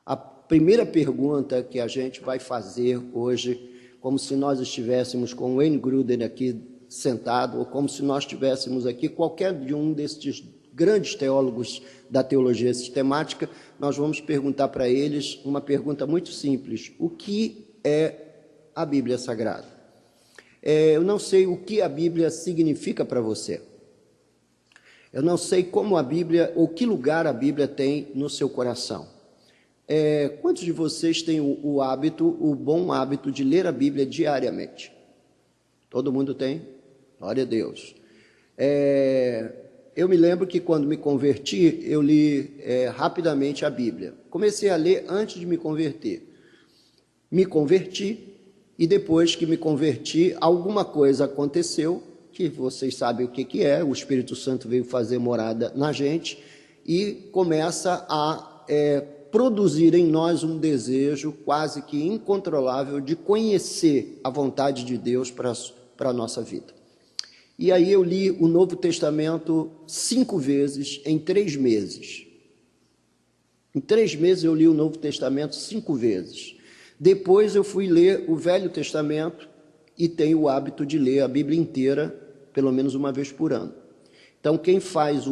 A primeira pergunta que a gente vai fazer hoje, como se nós estivéssemos com o Wayne Grudem aqui sentado, ou como se nós estivéssemos aqui qualquer de um desses grandes teólogos da teologia sistemática, nós vamos perguntar para eles uma pergunta muito simples: o que é a Bíblia Sagrada? Eu não sei o que a Bíblia significa para você. Eu não sei como a Bíblia, ou que lugar a Bíblia tem no seu coração. Quantos de vocês têm o bom hábito de ler a Bíblia diariamente? Todo mundo tem? Glória a Deus. Eu me lembro que quando me converti, eu li rapidamente a Bíblia. Comecei a ler antes de me converter. Me converti e depois que me converti, alguma coisa aconteceu, que vocês sabem o que é, o Espírito Santo veio fazer morada na gente e começa a produzir em nós um desejo quase que incontrolável de conhecer a vontade de Deus para a nossa vida. E aí eu li o Novo Testamento 5 vezes em 3 meses. Em 3 meses eu li o Novo Testamento 5 vezes. Depois eu fui ler o Velho Testamento e tenho o hábito de ler a Bíblia inteira, pelo menos uma vez por ano. Então, quem faz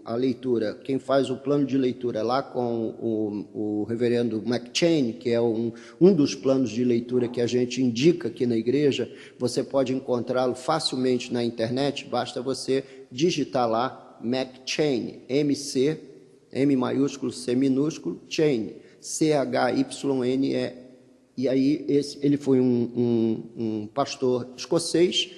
a leitura, quem faz o plano de leitura lá com o reverendo McChain, que é um dos planos de leitura que a gente indica aqui na igreja, você pode encontrá-lo facilmente na internet, basta você digitar lá McChain, M-C, M maiúsculo, C minúsculo, Chain, C-H-Y-N-E. E aí ele foi um pastor escocês.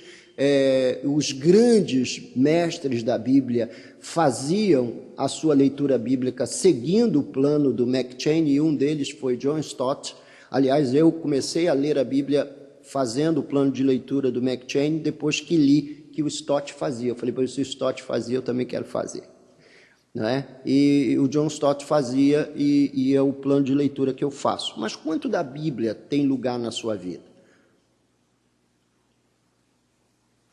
Os grandes mestres da Bíblia faziam a sua leitura bíblica seguindo o plano do McChain, e um deles foi John Stott. Aliás, eu comecei a ler a Bíblia fazendo o plano de leitura do McChain, depois que li que o Stott fazia. Eu falei, pois se o Stott fazia, eu também quero fazer. Não é? E o John Stott fazia, e é o plano de leitura que eu faço. Mas quanto da Bíblia tem lugar na sua vida?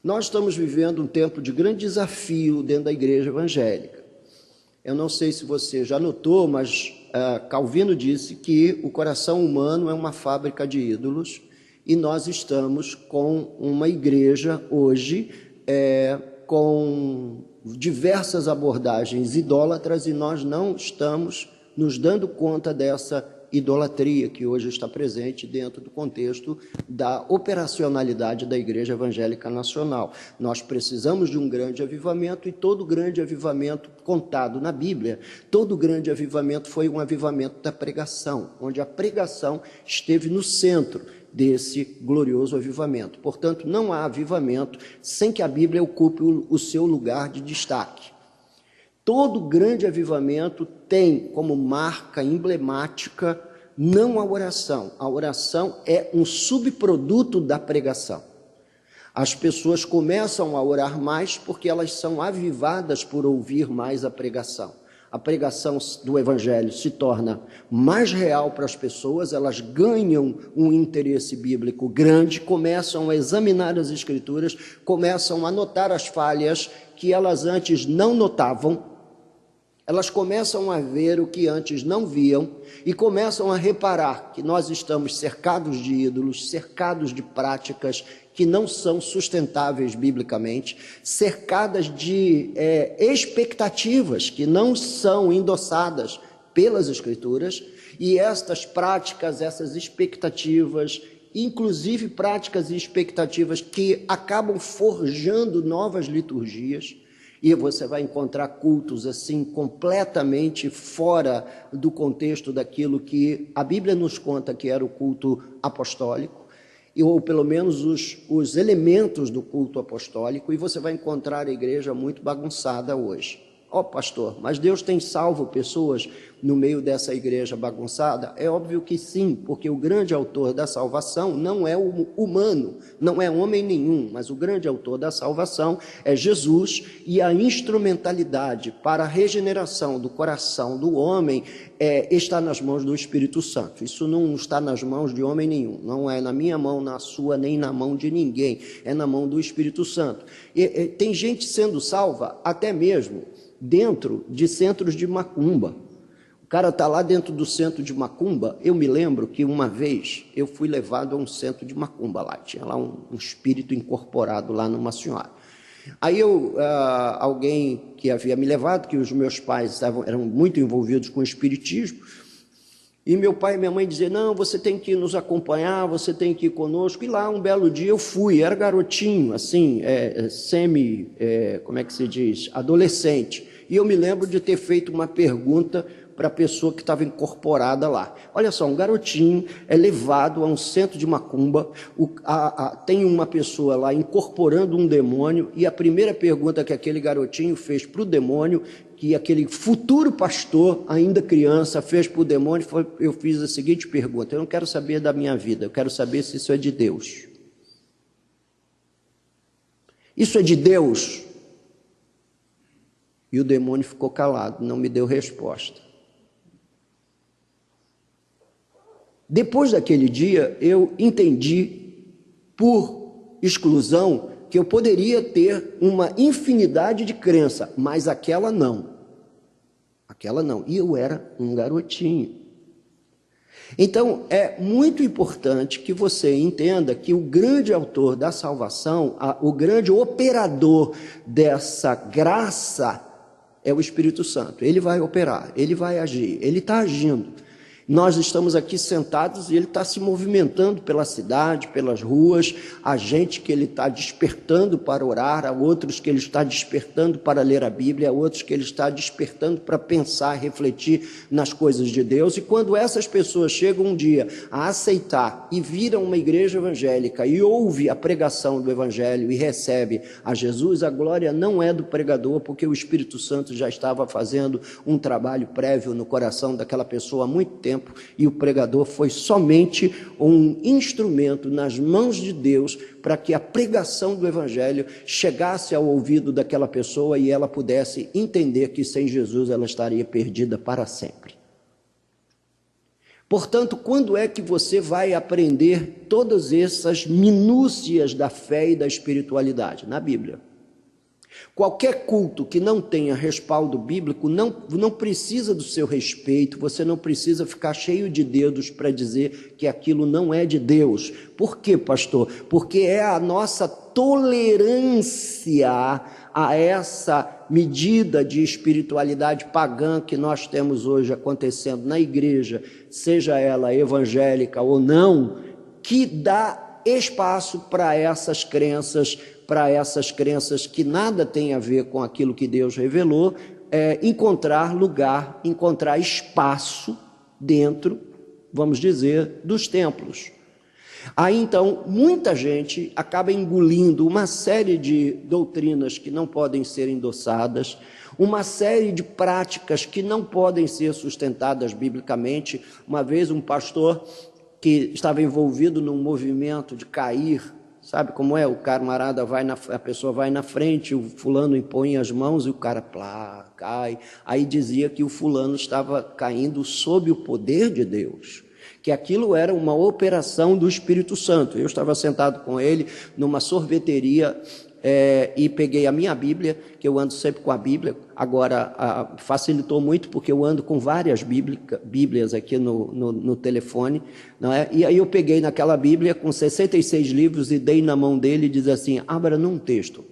Nós estamos vivendo um tempo de grande desafio dentro da igreja evangélica. Eu não sei se você já notou, mas Calvino disse que o coração humano é uma fábrica de ídolos, e nós estamos com uma igreja hoje com diversas abordagens idólatras, e nós não estamos nos dando conta dessa idolatria que hoje está presente dentro do contexto da operacionalidade da Igreja Evangélica Nacional. Nós precisamos de um grande avivamento, e todo grande avivamento contado na Bíblia, todo grande avivamento foi um avivamento da pregação, onde a pregação esteve no centro desse glorioso avivamento. Portanto, não há avivamento sem que a Bíblia ocupe o seu lugar de destaque. Todo grande avivamento tem como marca emblemática não a oração. A oração é um subproduto da pregação. As pessoas começam a orar mais porque elas são avivadas por ouvir mais a pregação. A pregação do Evangelho se torna mais real para as pessoas, elas ganham um interesse bíblico grande, começam a examinar as Escrituras, começam a notar as falhas que elas antes não notavam. Elas começam a ver o que antes não viam e começam a reparar que nós estamos cercados de ídolos, cercados de práticas que não são sustentáveis biblicamente, cercadas de expectativas que não são endossadas pelas Escrituras, e estas práticas, essas expectativas, inclusive práticas e expectativas que acabam forjando novas liturgias. E você vai encontrar cultos assim completamente fora do contexto daquilo que a Bíblia nos conta que era o culto apostólico, ou pelo menos os elementos do culto apostólico, e você vai encontrar a igreja muito bagunçada hoje. Pastor, mas Deus tem salvo pessoas no meio dessa igreja bagunçada? É óbvio que sim, porque o grande autor da salvação não é humano, não é homem nenhum, mas o grande autor da salvação é Jesus, e a instrumentalidade para a regeneração do coração do homem está nas mãos do Espírito Santo. Isso não está nas mãos de homem nenhum, não é na minha mão, na sua, nem na mão de ninguém, é na mão do Espírito Santo. Tem gente sendo salva até mesmo dentro de centros de macumba. O cara está lá dentro do centro de macumba. Eu me lembro que uma vez eu fui levado a um centro de macumba lá. Tinha lá um espírito incorporado lá numa senhora. Aí alguém que havia me levado, que os meus pais eram muito envolvidos com o espiritismo, e meu pai e minha mãe diziam, não, você tem que nos acompanhar, você tem que ir conosco. E lá um belo dia eu fui, era garotinho, assim, como é que se diz, adolescente. E eu me lembro de ter feito uma pergunta para a pessoa que estava incorporada lá. Olha só, um garotinho é levado a um centro de macumba, tem uma pessoa lá incorporando um demônio, e a primeira pergunta que aquele garotinho fez para o demônio, que aquele futuro pastor, ainda criança, fez para o demônio, eu fiz a seguinte pergunta, eu não quero saber da minha vida, eu quero saber se isso é de Deus. Isso é de Deus? E o demônio ficou calado, não me deu resposta. Depois daquele dia, eu entendi, por exclusão, que eu poderia ter uma infinidade de crença, mas aquela não. Aquela não. E eu era um garotinho. Então, é muito importante que você entenda que o grande autor da salvação, o grande operador dessa graça é o Espírito Santo. Ele vai operar, ele vai agir, ele está agindo. Nós estamos aqui sentados e ele está se movimentando pela cidade, pelas ruas, há gente que ele está despertando para orar, há outros que ele está despertando para ler a Bíblia, há outros que ele está despertando para pensar, refletir nas coisas de Deus. E quando essas pessoas chegam um dia a aceitar e viram uma igreja evangélica e ouve a pregação do Evangelho e recebe a Jesus, a glória não é do pregador, porque o Espírito Santo já estava fazendo um trabalho prévio no coração daquela pessoa há muito tempo, e o pregador foi somente um instrumento nas mãos de Deus para que a pregação do Evangelho chegasse ao ouvido daquela pessoa e ela pudesse entender que sem Jesus ela estaria perdida para sempre. Portanto, quando é que você vai aprender todas essas minúcias da fé e da espiritualidade? Na Bíblia. Qualquer culto que não tenha respaldo bíblico não precisa do seu respeito, você não precisa ficar cheio de dedos para dizer que aquilo não é de Deus. Por quê, pastor? Porque é a nossa tolerância a essa medida de espiritualidade pagã que nós temos hoje acontecendo na igreja, seja ela evangélica ou não, que dá espaço para essas crenças que nada tem a ver com aquilo que Deus revelou, encontrar lugar, encontrar espaço dentro, vamos dizer, dos templos. Aí então, muita gente acaba engolindo uma série de doutrinas que não podem ser endossadas, uma série de práticas que não podem ser sustentadas biblicamente. Uma vez um pastor que estava envolvido num movimento de cair, sabe como é? O camarada a pessoa vai na frente, o fulano impõe as mãos e o cara cai. Aí dizia que o fulano estava caindo sob o poder de Deus, que aquilo era uma operação do Espírito Santo. Eu estava sentado com ele numa sorveteria e peguei a minha Bíblia, que eu ando sempre com a Bíblia, agora facilitou muito porque eu ando com várias Bíblias aqui no telefone, não é? E aí eu peguei naquela Bíblia com 66 livros e dei na mão dele e diz assim, abra num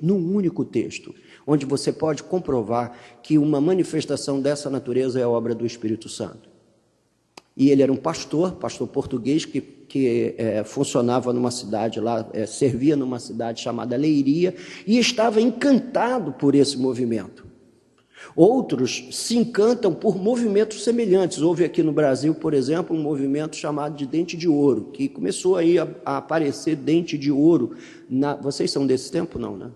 único texto, onde você pode comprovar que uma manifestação dessa natureza é obra do Espírito Santo. E ele era um pastor português que funcionava numa cidade lá, servia numa cidade chamada Leiria, e estava encantado por esse movimento. Outros se encantam por movimentos semelhantes. Houve aqui no Brasil, por exemplo, um movimento chamado de Dente de Ouro, que começou aí a aparecer dente de ouro. Vocês são desse tempo? Não, né?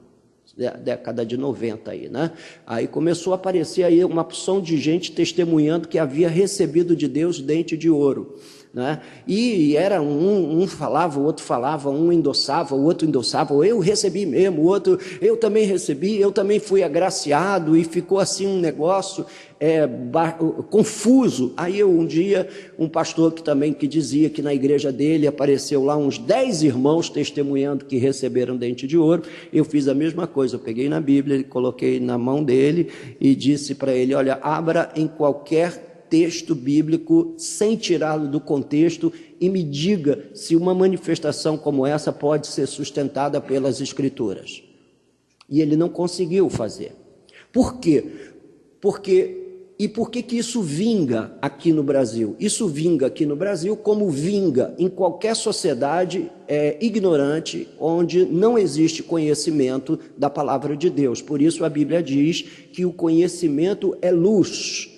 Década de 90 aí, né? Aí começou a aparecer aí uma porção de gente testemunhando que havia recebido de Deus dente de ouro, né? E era um falava, o outro falava, um endossava, o outro endossava, eu recebi mesmo, o outro, eu também recebi, eu também fui agraciado, e ficou assim um negócio confuso. Aí um dia, um pastor que dizia que na igreja dele apareceu lá uns 10 irmãos testemunhando que receberam dente de ouro. Eu fiz a mesma coisa, eu peguei na Bíblia, coloquei na mão dele e disse para ele, olha, abra em qualquer texto bíblico sem tirá-lo do contexto e me diga se uma manifestação como essa pode ser sustentada pelas Escrituras. E ele não conseguiu fazer. Por quê? Por que isso vinga aqui no Brasil? Isso vinga aqui no Brasil como vinga em qualquer sociedade ignorante, onde não existe conhecimento da palavra de Deus. Por isso a Bíblia diz que o conhecimento é luz.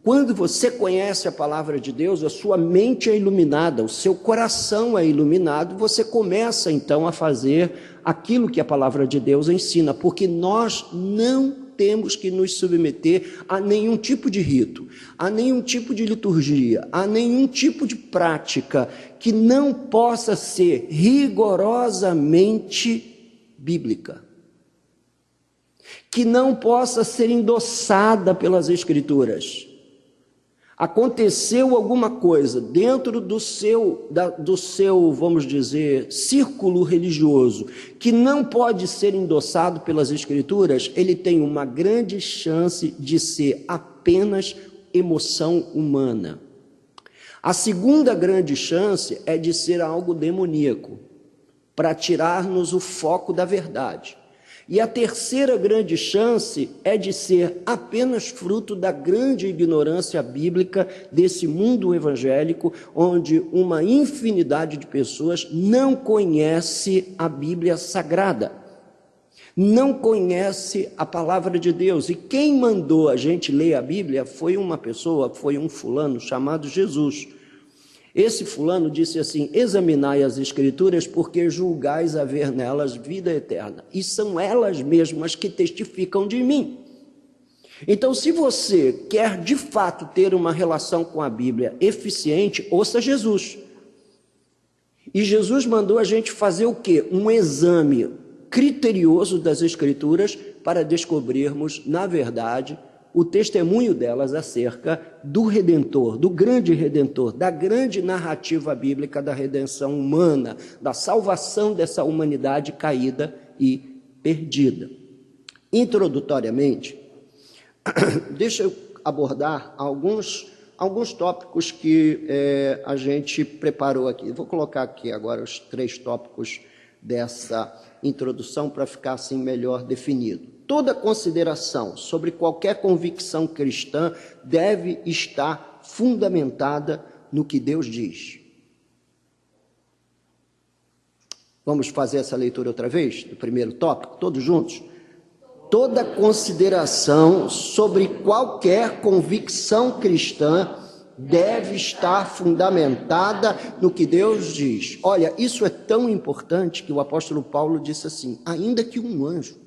Quando você conhece a palavra de Deus, a sua mente é iluminada, o seu coração é iluminado, você começa então a fazer aquilo que a palavra de Deus ensina, porque nós não temos que nos submeter a nenhum tipo de rito, a nenhum tipo de liturgia, a nenhum tipo de prática que não possa ser rigorosamente bíblica, que não possa ser endossada pelas Escrituras. Aconteceu alguma coisa dentro do seu, vamos dizer, círculo religioso, que não pode ser endossado pelas Escrituras, ele tem uma grande chance de ser apenas emoção humana. A segunda grande chance é de ser algo demoníaco, para tirar-nos o foco da verdade. E a terceira grande chance é de ser apenas fruto da grande ignorância bíblica desse mundo evangélico, onde uma infinidade de pessoas não conhece a Bíblia Sagrada, não conhece a palavra de Deus. E quem mandou a gente ler a Bíblia foi uma pessoa, foi um fulano chamado Jesus. Esse fulano disse assim: examinai as Escrituras, porque julgais haver nelas vida eterna, e são elas mesmas que testificam de mim. Então, se você quer de fato ter uma relação com a Bíblia eficiente, ouça Jesus. E Jesus mandou a gente fazer o quê? Um exame criterioso das Escrituras para descobrirmos, na verdade, o testemunho delas acerca do Redentor, do grande Redentor, da grande narrativa bíblica da redenção humana, da salvação dessa humanidade caída e perdida. Introdutoriamente, deixa eu abordar alguns tópicos que a gente preparou aqui. Vou colocar aqui agora os 3 tópicos dessa introdução para ficar assim melhor definido. Toda consideração sobre qualquer convicção cristã deve estar fundamentada no que Deus diz. Vamos fazer essa leitura outra vez, do primeiro tópico, todos juntos? Toda consideração sobre qualquer convicção cristã deve estar fundamentada no que Deus diz. Olha, isso é tão importante que o apóstolo Paulo disse assim: ainda que um anjo,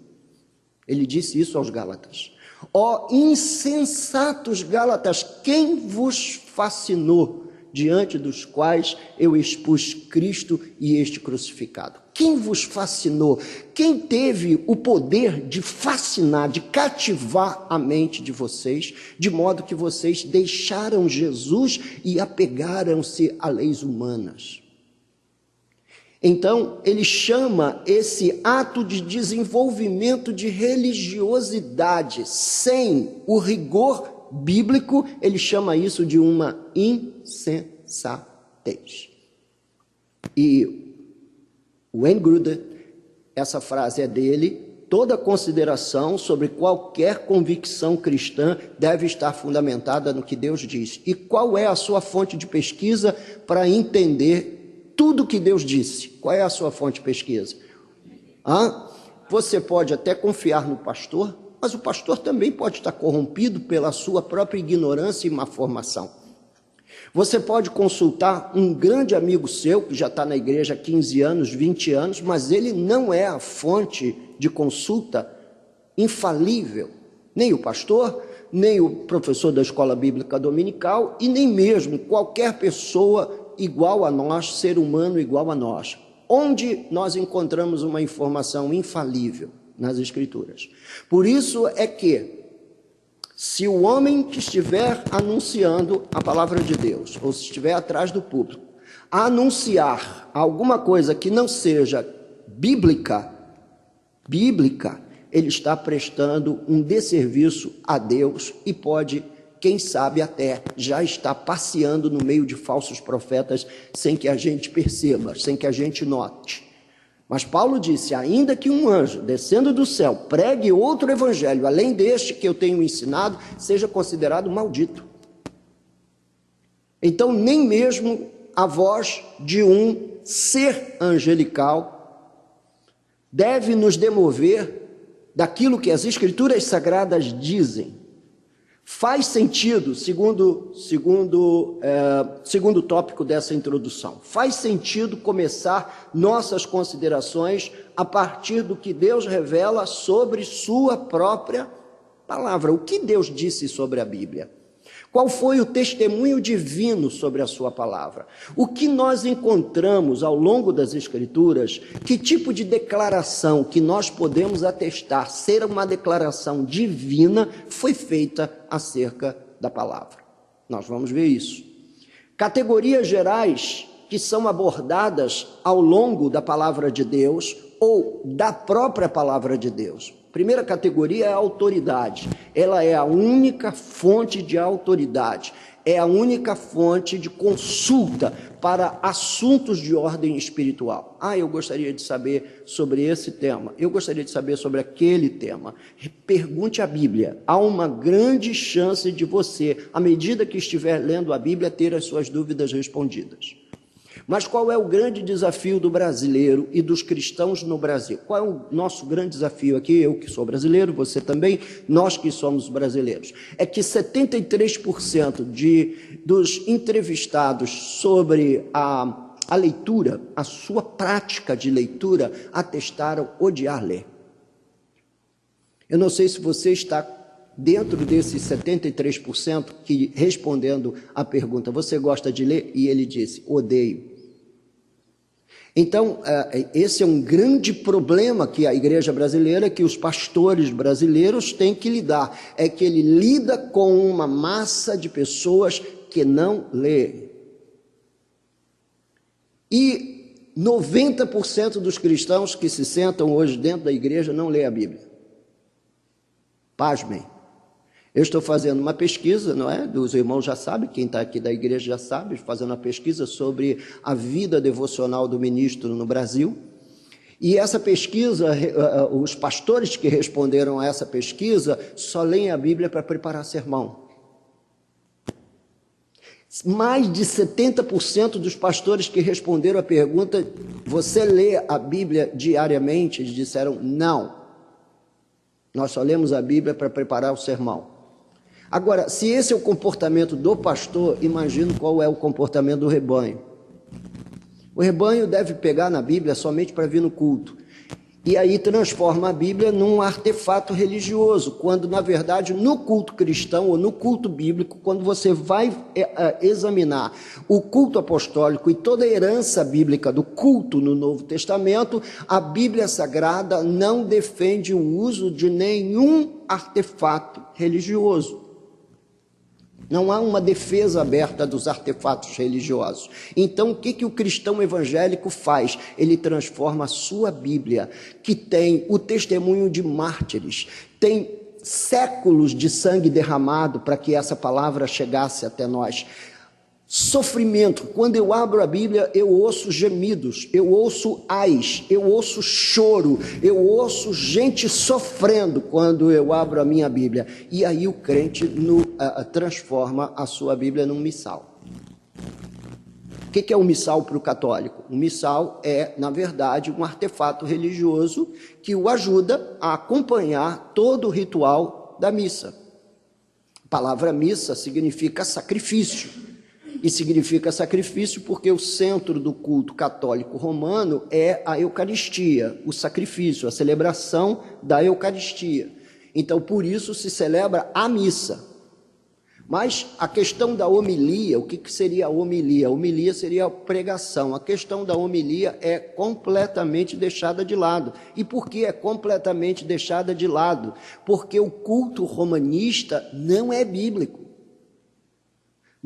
ele disse isso aos Gálatas: ó insensatos Gálatas, quem vos fascinou, diante dos quais eu expus Cristo e este crucificado? Quem vos fascinou? Quem teve o poder de fascinar, de cativar a mente de vocês, de modo que vocês deixaram Jesus e apegaram-se a leis humanas? Então, ele chama esse ato de desenvolvimento de religiosidade sem o rigor bíblico, ele chama isso de uma insensatez. E Wayne Grudem, essa frase é dele: toda consideração sobre qualquer convicção cristã deve estar fundamentada no que Deus diz. E qual é a sua fonte de pesquisa para entender tudo que Deus disse? Qual é a sua fonte de pesquisa? Você pode até confiar no pastor, mas o pastor também pode estar corrompido pela sua própria ignorância e má formação. Você pode consultar um grande amigo seu, que já está na igreja há 15 anos, 20 anos, mas ele não é a fonte de consulta infalível. Nem o pastor, nem o professor da escola bíblica dominical e nem mesmo qualquer pessoa igual a nós, ser humano igual a nós. Onde nós encontramos uma informação infalível? Nas Escrituras. Por isso é que, se o homem que estiver anunciando a palavra de Deus, ou se estiver atrás do púlpito, anunciar alguma coisa que não seja bíblica, ele está prestando um desserviço a Deus e pode quem sabe até já está passeando no meio de falsos profetas sem que a gente perceba, sem que a gente note. Mas Paulo disse, ainda que um anjo descendo do céu pregue outro evangelho, além deste que eu tenho ensinado, seja considerado maldito. Então nem mesmo a voz de um ser angelical deve nos demover daquilo que as Escrituras Sagradas dizem. Faz sentido, segundo tópico dessa introdução, faz sentido começar nossas considerações a partir do que Deus revela sobre sua própria palavra. O que Deus disse sobre a Bíblia? Qual foi o testemunho divino sobre a sua palavra? O que nós encontramos ao longo das Escrituras? Que tipo de declaração que nós podemos atestar ser uma declaração divina foi feita acerca da palavra? Nós vamos ver isso. Categorias gerais que são abordadas ao longo da palavra de Deus ou da própria palavra de Deus. Primeira categoria é a autoridade. Ela é a única fonte de autoridade, é a única fonte de consulta para assuntos de ordem espiritual. Eu gostaria de saber sobre esse tema, eu gostaria de saber sobre aquele tema. Pergunte a Bíblia. Há uma grande chance de você, à medida que estiver lendo a Bíblia, ter as suas dúvidas respondidas. Mas qual é o grande desafio do brasileiro e dos cristãos no Brasil? Qual é o nosso grande desafio aqui? Eu que sou brasileiro, você também, nós que somos brasileiros. É que 73% dos entrevistados sobre a leitura, a sua prática de leitura, atestaram odiar ler. Eu não sei se você está dentro desses 73% que, respondendo à pergunta, você gosta de ler? E ele disse, odeio. Então, esse é um grande problema que a igreja brasileira, que os pastores brasileiros têm que lidar, é que ele lida com uma massa de pessoas que não lê. E 90% dos cristãos que se sentam hoje dentro da igreja não lê a Bíblia. Pasmem. Eu estou fazendo uma pesquisa, não é? Os irmãos já sabem, quem está aqui da igreja já sabe, fazendo uma pesquisa sobre a vida devocional do ministro no Brasil. E essa pesquisa, os pastores que responderam a essa pesquisa só leem a Bíblia para preparar sermão. Mais de 70% dos pastores que responderam a pergunta, você lê a Bíblia diariamente? Eles disseram, não. Nós só lemos a Bíblia para preparar o sermão. Agora, se esse é o comportamento do pastor, imagino qual é o comportamento do rebanho. O rebanho deve pegar na Bíblia somente para vir no culto. E aí transforma a Bíblia num artefato religioso, quando, na verdade, no culto cristão ou no culto bíblico, quando você vai examinar o culto apostólico e toda a herança bíblica do culto no Novo Testamento, a Bíblia Sagrada não defende o uso de nenhum artefato religioso. Não há uma defesa aberta dos artefatos religiosos. Então, o que o cristão evangélico faz? Ele transforma a sua Bíblia, que tem o testemunho de mártires, tem séculos de sangue derramado para que essa palavra chegasse até nós. Sofrimento. Quando eu abro a Bíblia, eu ouço gemidos, eu ouço ais, eu ouço choro, eu ouço gente sofrendo quando eu abro a minha Bíblia. E aí o crente transforma a sua Bíblia num missal. O que é um missal para o católico? Um missal é, na verdade, um artefato religioso que o ajuda a acompanhar todo o ritual da missa. A palavra missa significa sacrifício. E significa sacrifício porque o centro do culto católico romano é a Eucaristia, o sacrifício, a celebração da Eucaristia. Então, por isso se celebra a missa. Mas a questão da homilia, o que seria a homilia? A homilia seria a pregação. A questão da homilia é completamente deixada de lado. E por que é completamente deixada de lado? Porque o culto romanista não é bíblico.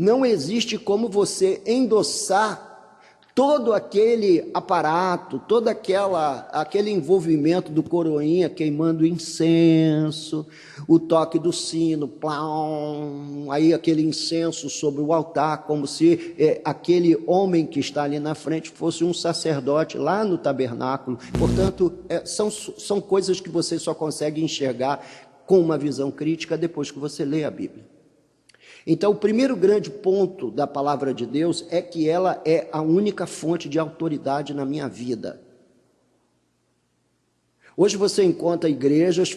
Não existe como você endossar todo aquele aparato, todo aquele envolvimento do coroinha queimando incenso, o toque do sino, plão, aí aquele incenso sobre o altar, como se aquele homem que está ali na frente fosse um sacerdote lá no tabernáculo. Portanto, são coisas que você só consegue enxergar com uma visão crítica depois que você lê a Bíblia. Então, o primeiro grande ponto da palavra de Deus é que ela é a única fonte de autoridade na minha vida. Hoje você encontra igrejas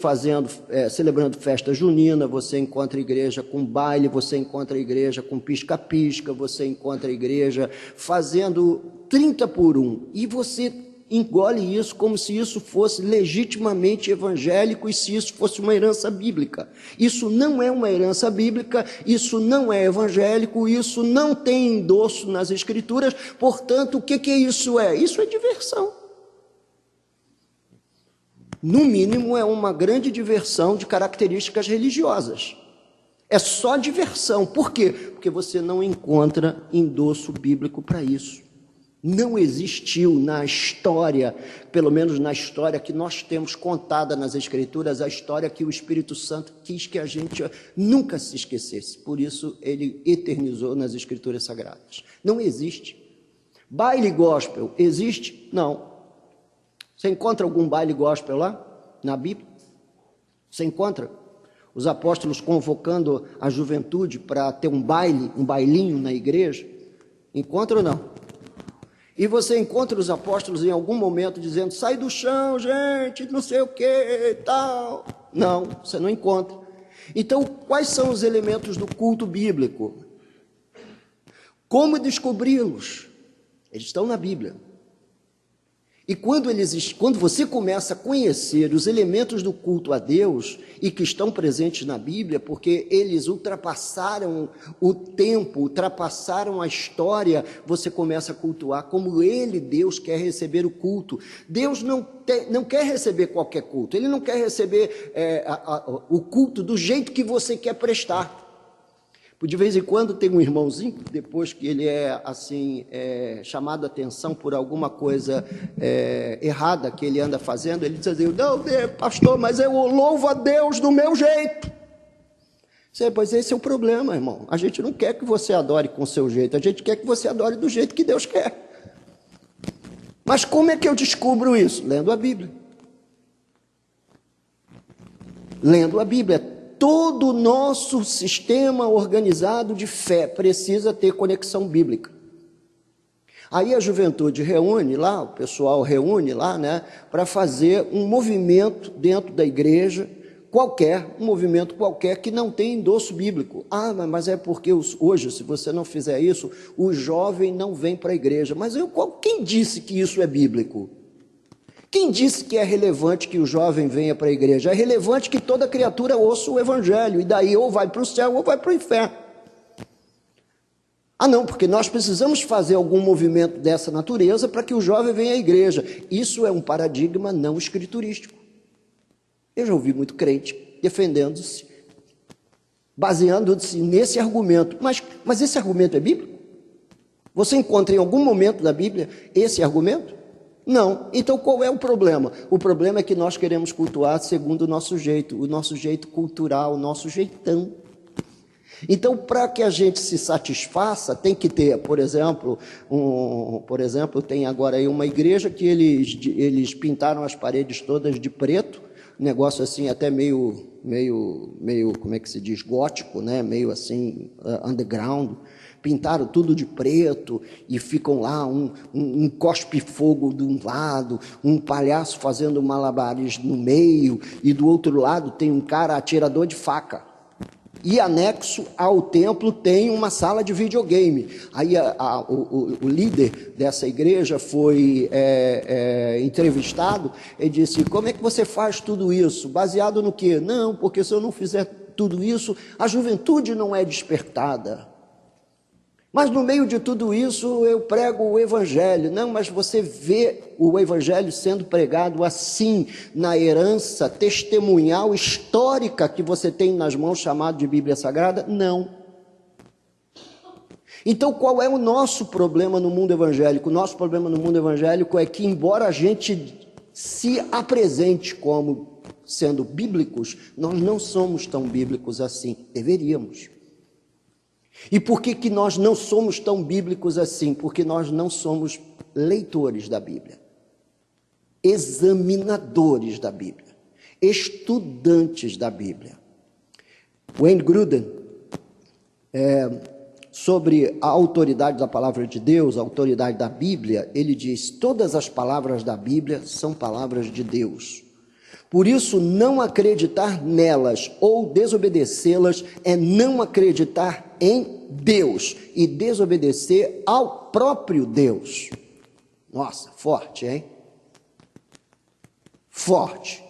celebrando festa junina, você encontra igreja com baile, você encontra igreja com pisca-pisca, você encontra igreja fazendo 30 por 1. E você engole isso como se isso fosse legitimamente evangélico e se isso fosse uma herança bíblica. Isso não é uma herança bíblica, isso não é evangélico, isso não tem endosso nas Escrituras. Portanto, o que isso é? Isso é diversão. No mínimo, é uma grande diversão de características religiosas. É só diversão. Por quê? Porque você não encontra endosso bíblico para isso. Não existiu na história, pelo menos na história que nós temos contada nas Escrituras, a história que o Espírito Santo quis que a gente nunca se esquecesse. Por isso, ele eternizou nas Escrituras Sagradas. Não existe. Baile gospel existe? Não. Você encontra algum baile gospel lá, na Bíblia? Você encontra? Os apóstolos convocando a juventude para ter um bailinho na igreja? Encontra ou não? E você encontra os apóstolos em algum momento dizendo, sai do chão, gente, não sei o que e tal. Não, você não encontra. Então, quais são os elementos do culto bíblico? Como descobri-los? Eles estão na Bíblia. E quando você começa a conhecer os elementos do culto a Deus e que estão presentes na Bíblia, porque eles ultrapassaram o tempo, ultrapassaram a história, você começa a cultuar como Deus, quer receber o culto. Deus não quer receber qualquer culto, Ele não quer receber o culto do jeito que você quer prestar. De vez em quando tem um irmãozinho, depois que ele chamado a atenção por alguma coisa errada que ele anda fazendo, ele diz assim, não, pastor, mas eu louvo a Deus do meu jeito. Pois esse é o problema, irmão. A gente não quer que você adore com o seu jeito, a gente quer que você adore do jeito que Deus quer. Mas como é que eu descubro isso? Lendo a Bíblia. Lendo a Bíblia. Todo o nosso sistema organizado de fé precisa ter conexão bíblica. Aí a juventude reúne lá, o pessoal reúne lá, né, para fazer um movimento dentro da igreja, um movimento qualquer que não tem endosso bíblico. Ah, mas é porque hoje, se você não fizer isso, o jovem não vem para a igreja. Mas quem disse que isso é bíblico? Quem disse que é relevante que o jovem venha para a igreja? É relevante que toda criatura ouça o evangelho, e daí ou vai para o céu ou vai para o inferno. Ah não, porque nós precisamos fazer algum movimento dessa natureza para que o jovem venha à igreja. Isso é um paradigma não escriturístico. Eu já ouvi muito crente defendendo-se, baseando-se nesse argumento. Mas esse argumento é bíblico? Você encontra em algum momento da Bíblia esse argumento? Não. Então qual é o problema? O problema é que nós queremos cultuar segundo o nosso jeito cultural, o nosso jeitão. Então, para que a gente se satisfaça, tem que ter, por exemplo, tem agora aí uma igreja que eles pintaram as paredes todas de preto, negócio assim até meio, como é que se diz, gótico, né? Meio assim, underground. Pintaram tudo de preto e ficam lá um cospe-fogo de um lado, um palhaço fazendo malabares no meio, e do outro lado tem um cara atirador de faca. E anexo ao templo tem uma sala de videogame. Aí o líder dessa igreja foi entrevistado e disse, como é que você faz tudo isso? Baseado no quê? Não, porque se eu não fizer tudo isso, a juventude não é despertada. Mas no meio de tudo isso eu prego o evangelho. Não, mas você vê o evangelho sendo pregado assim, na herança testemunhal histórica que você tem nas mãos, chamado de Bíblia Sagrada? Não. Então, qual é o nosso problema no mundo evangélico? O nosso problema no mundo evangélico é que, embora a gente se apresente como sendo bíblicos, nós não somos tão bíblicos assim. Deveríamos. E por que nós não somos tão bíblicos assim? Porque nós não somos leitores da Bíblia, examinadores da Bíblia, estudantes da Bíblia. Wayne Grudem, sobre a autoridade da palavra de Deus, a autoridade da Bíblia, ele diz: todas as palavras da Bíblia são palavras de Deus. Por isso, não acreditar nelas ou desobedecê-las é não acreditar em Deus e desobedecer ao próprio Deus. Nossa, forte, hein? Forte.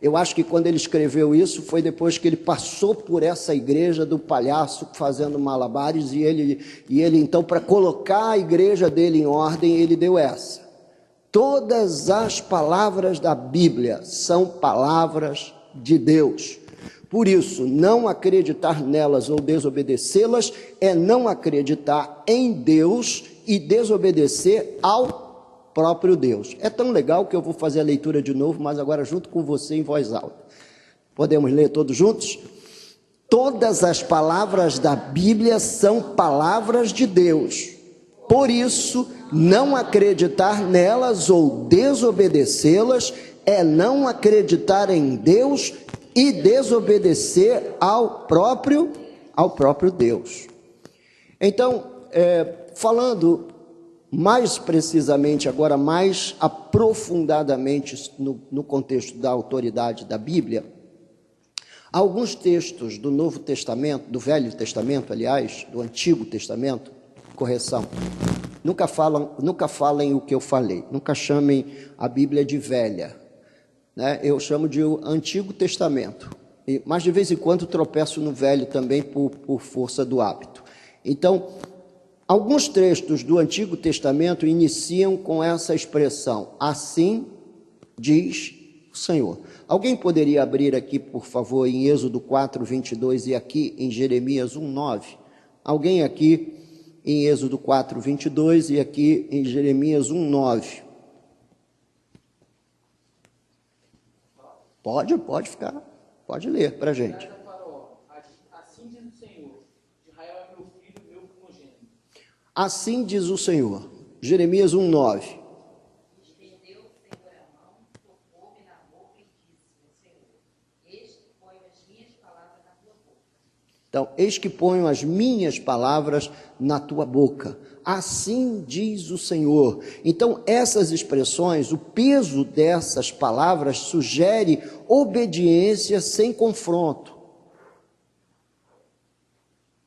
Eu acho que quando ele escreveu isso foi depois que ele passou por essa igreja do palhaço fazendo malabares e ele então, para colocar a igreja dele em ordem, ele deu essa: todas as palavras da Bíblia são palavras de Deus. Por isso, não acreditar nelas ou desobedecê-las é não acreditar em Deus e desobedecer ao próprio Deus. É tão legal que eu vou fazer a leitura de novo, mas agora junto com você em voz alta. Podemos ler todos juntos? Todas as palavras da Bíblia são palavras de Deus. Por isso, não acreditar nelas ou desobedecê-las é não acreditar em Deus e desobedecer ao próprio Deus. Então, falando mais precisamente, agora mais aprofundadamente no contexto da autoridade da Bíblia, alguns textos do Novo Testamento, do Velho Testamento, aliás, do Antigo Testamento, correção, nunca falem o que eu falei, nunca chamem a Bíblia de velha, né? Eu chamo de Antigo Testamento, mas de vez em quando tropeço no Velho também por força do hábito. Então, alguns textos do Antigo Testamento iniciam com essa expressão: assim diz o Senhor. Alguém poderia abrir aqui, por favor, em Êxodo 4, 22 e aqui em Jeremias 1, 9? Alguém aqui em Êxodo 4, 22 e aqui em Jeremias 1, 9. Pode ficar, pode ler para a gente. Assim diz o Senhor, Israel é meu filho, meu primogênito. Assim diz o Senhor, Jeremias 1, 9. Estendeu o Senhor a mão, tocou-me na boca e disse: Senhor, eis que ponho as minhas palavras na tua boca. Então, eis que ponho as minhas palavras na tua boca. Assim diz o Senhor. Então, essas expressões, o peso dessas palavras sugere obediência sem confronto.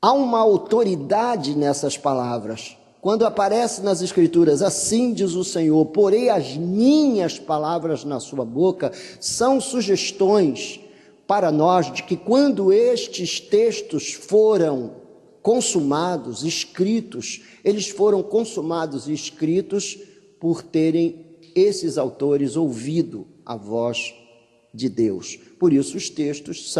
Há uma autoridade nessas palavras. Quando aparece nas Escrituras, assim diz o Senhor, porei as minhas palavras na sua boca, são sugestões para nós de que quando estes textos foram consumados, escritos, eles foram consumados e escritos por terem esses autores ouvido a voz de Deus. Por isso os textos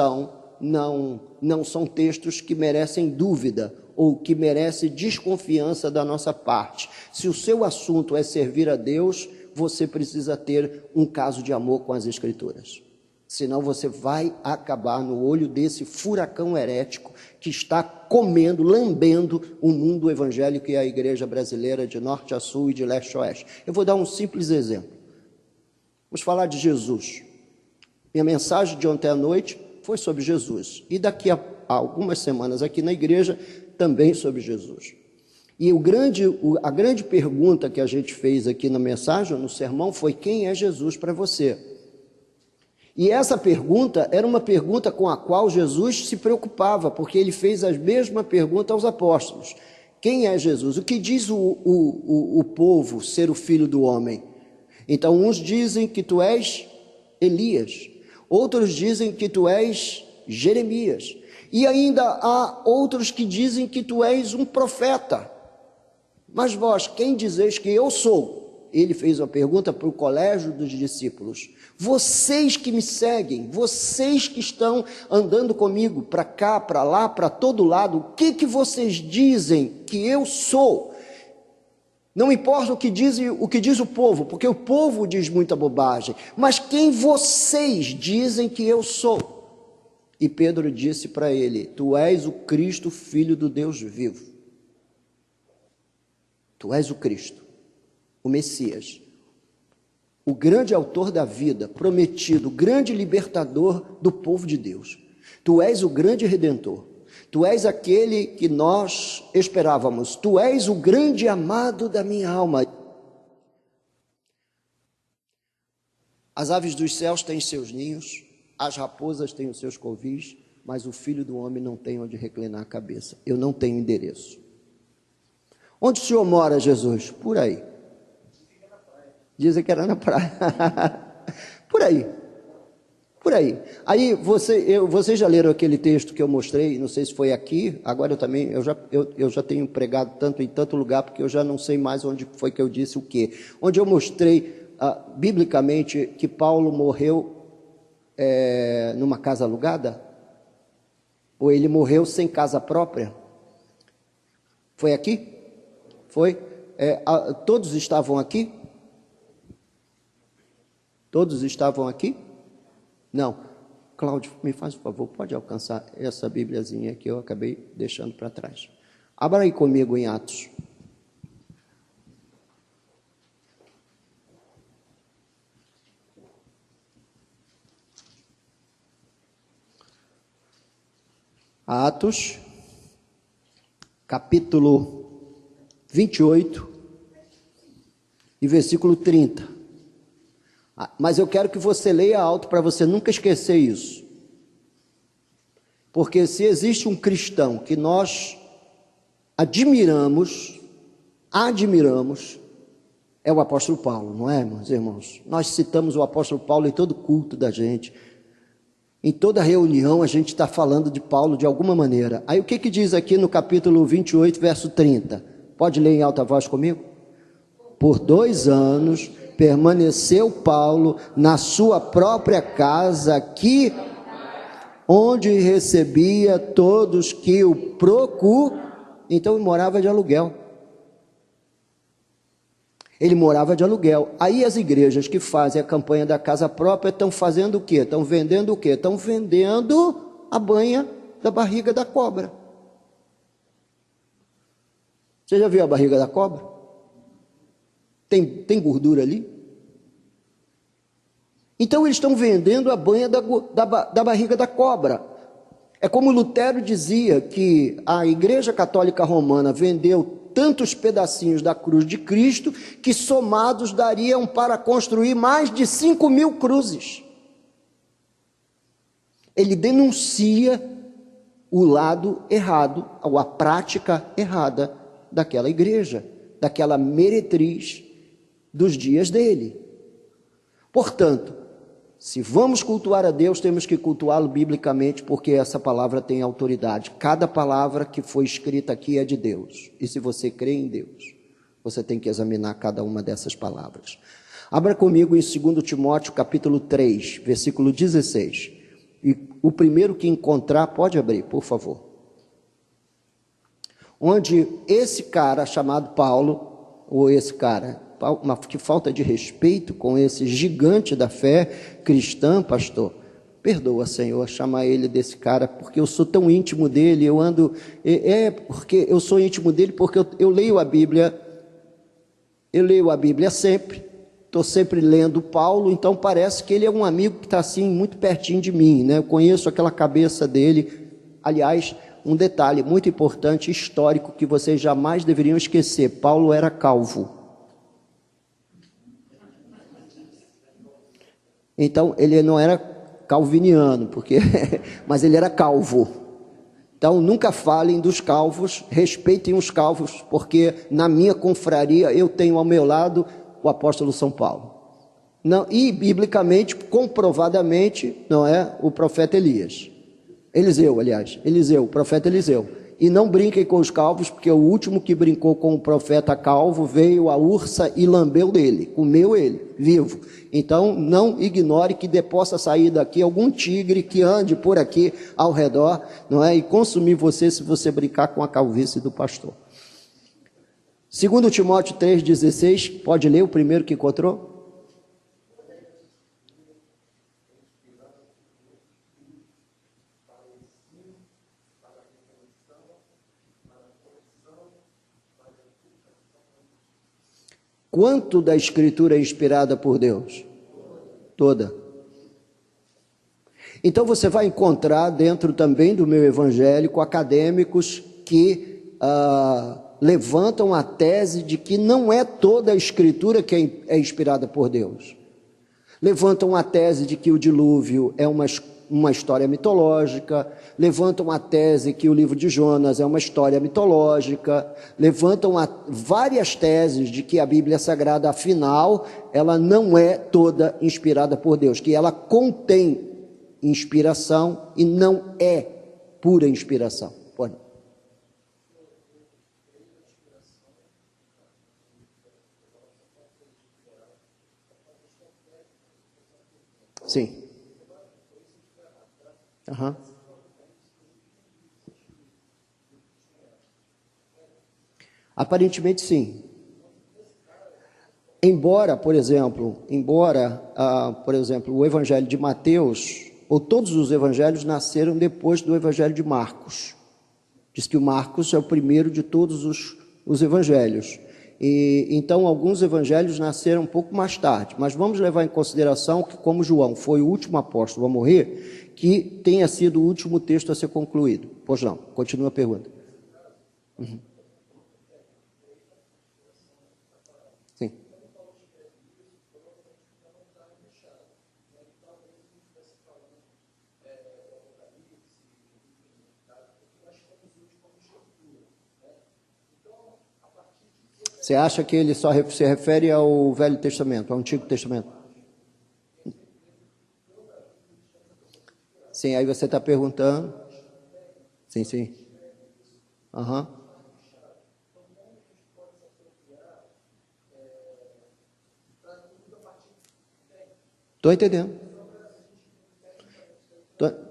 não são textos que merecem dúvida ou que merecem desconfiança da nossa parte. Se o seu assunto é servir a Deus, você precisa ter um caso de amor com as Escrituras. Senão você vai acabar no olho desse furacão herético que está comendo, lambendo o mundo evangélico e a igreja brasileira de norte a sul e de leste a oeste. Eu vou dar um simples exemplo. Vamos falar de Jesus. Minha mensagem de ontem à noite foi sobre Jesus. E daqui a algumas semanas aqui na igreja, também sobre Jesus. E a grande pergunta que a gente fez aqui na mensagem, no sermão, foi: quem é Jesus para você? E essa pergunta era uma pergunta com a qual Jesus se preocupava, porque ele fez a mesma pergunta aos apóstolos: quem é Jesus? O que diz o povo ser o filho do homem? Então, uns dizem que tu és Elias, outros dizem que tu és Jeremias, e ainda há outros que dizem que tu és um profeta. Mas vós, quem dizeis que eu sou? Ele fez uma pergunta para o colégio dos discípulos. Vocês que me seguem, vocês que estão andando comigo para cá, para lá, para todo lado, o que vocês dizem que eu sou? Não importa o que diz o povo, porque o povo diz muita bobagem, mas quem vocês dizem que eu sou? E Pedro disse para ele: tu és o Cristo, filho do Deus vivo. Tu és o Cristo, o Messias, o grande autor da vida, prometido, o grande libertador do povo de Deus. Tu és o grande redentor. Tu és aquele que nós esperávamos. Tu és o grande amado da minha alma. As aves dos céus têm seus ninhos, as raposas têm os seus covis, mas o Filho do Homem não tem onde reclinar a cabeça. Eu não tenho endereço. Onde o Senhor mora, Jesus? Por aí. Dizem que era na praia. Por aí. Por aí. Aí vocês já leram aquele texto que eu mostrei, não sei se foi aqui, agora eu já tenho pregado tanto em tanto lugar, porque eu já não sei mais onde foi que eu disse o quê. Onde eu mostrei biblicamente que Paulo morreu numa casa alugada? Ou ele morreu sem casa própria? Foi aqui? Foi? Todos estavam aqui? Todos estavam aqui? Não. Cláudio, me faz um favor, pode alcançar essa bíbliazinha que eu acabei deixando para trás. Abra aí comigo em Atos. Atos, capítulo 28 e versículo 30. Mas eu quero que você leia alto para você nunca esquecer isso. Porque se existe um cristão que nós admiramos, é o apóstolo Paulo, não é, meus irmãos? Nós citamos o apóstolo Paulo em todo culto da gente. Em toda reunião a gente está falando de Paulo de alguma maneira. Aí o que diz aqui no capítulo 28, verso 30? Pode ler em alta voz comigo? Por 2 anos permaneceu Paulo na sua própria casa, onde recebia todos que o procuravam. Então ele morava de aluguel. Ele morava de aluguel. Aí as igrejas que fazem a campanha da casa própria estão fazendo o quê? Estão vendendo o quê? Estão vendendo a banha da barriga da cobra. Você já viu a barriga da cobra? Tem gordura ali? Então eles estão vendendo a banha da barriga da cobra. É como Lutero dizia que a Igreja Católica Romana vendeu tantos pedacinhos da cruz de Cristo que somados dariam para construir mais de 5.000 cruzes. Ele denuncia o lado errado, a prática errada daquela igreja, daquela meretriz dos dias dele. Portanto, se vamos cultuar a Deus, temos que cultuá-lo biblicamente, porque essa palavra tem autoridade. Cada palavra que foi escrita aqui é de Deus. E se você crê em Deus, você tem que examinar cada uma dessas palavras. Abra comigo em 2 Timóteo, capítulo 3, versículo 16. E o primeiro que encontrar, pode abrir, por favor. Onde esse cara chamado Paulo, ou esse cara... que falta de respeito com esse gigante da fé cristã, pastor. Perdoa, Senhor, chamar ele desse cara, porque eu sou tão íntimo dele, porque eu sou íntimo dele, porque eu leio a Bíblia sempre, estou sempre lendo Paulo, então parece que ele é um amigo que está assim, muito pertinho de mim, né? Eu conheço aquela cabeça dele. Aliás, um detalhe muito importante, histórico, que vocês jamais deveriam esquecer: Paulo era calvo. Então, ele não era calviniano, mas ele era calvo. Então, nunca falem dos calvos, respeitem os calvos, porque na minha confraria eu tenho ao meu lado o apóstolo São Paulo. Não, e, biblicamente, comprovadamente, não é o profeta Elias. O profeta Eliseu. E não brinquem com os calvos, porque o último que brincou com o profeta calvo veio a ursa e lambeu dele, comeu ele, vivo. Então, não ignore que possa sair daqui algum tigre que ande por aqui ao redor, não é? E consumir você se você brincar com a calvície do pastor. 2 Timóteo 3,16, pode ler o primeiro que encontrou? Quanto da Escritura é inspirada por Deus? Toda. Então você vai encontrar dentro também do meio evangélico acadêmicos que levantam a tese de que não é toda a Escritura que é inspirada por Deus. Levantam a tese de que o dilúvio é uma história mitológica, levantam a tese que o livro de Jonas é uma história mitológica, levantam várias teses de que a Bíblia Sagrada, afinal, ela não é toda inspirada por Deus, que ela contém inspiração e não é pura inspiração. Pode. Sim. Uhum. Aparentemente sim. Embora, por exemplo, o Evangelho de Mateus, ou todos os evangelhos nasceram depois do Evangelho de Marcos. Diz que o Marcos é o primeiro de todos os evangelhos. E então alguns evangelhos nasceram um pouco mais tarde, mas vamos levar em consideração que, como João foi o último apóstolo a morrer, que tenha sido o último texto a ser concluído. Pois não, continua a pergunta. Uhum. Sim. Você acha que ele só se refere ao Velho Testamento, ao Antigo Testamento? Sim, aí você está perguntando. Sim, sim. Aham. Estou entendendo.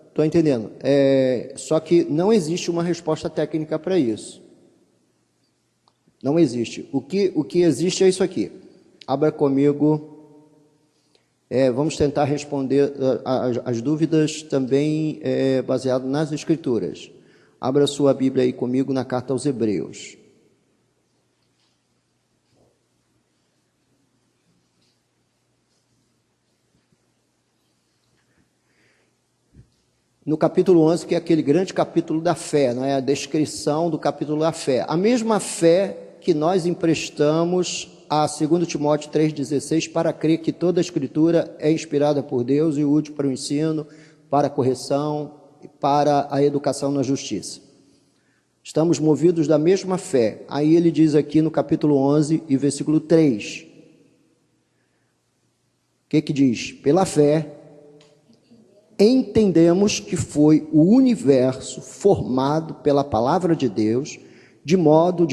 Estou entendendo. Só que não existe uma resposta técnica para isso. Não existe. O que existe é isso aqui. Abra comigo. Vamos tentar responder as dúvidas também baseado nas Escrituras. Abra sua Bíblia aí comigo na carta aos Hebreus. No capítulo 11, que é aquele grande capítulo da fé, não é? A descrição do capítulo da fé. A mesma fé que nós emprestamos a 2 Timóteo 3,16 para crer que toda a Escritura é inspirada por Deus e útil para o ensino, para a correção e para a educação na justiça. Estamos movidos da mesma fé. Aí ele diz aqui no capítulo 11 e versículo 3. O que diz? Pela fé, entendemos que foi o universo formado pela palavra de Deus, de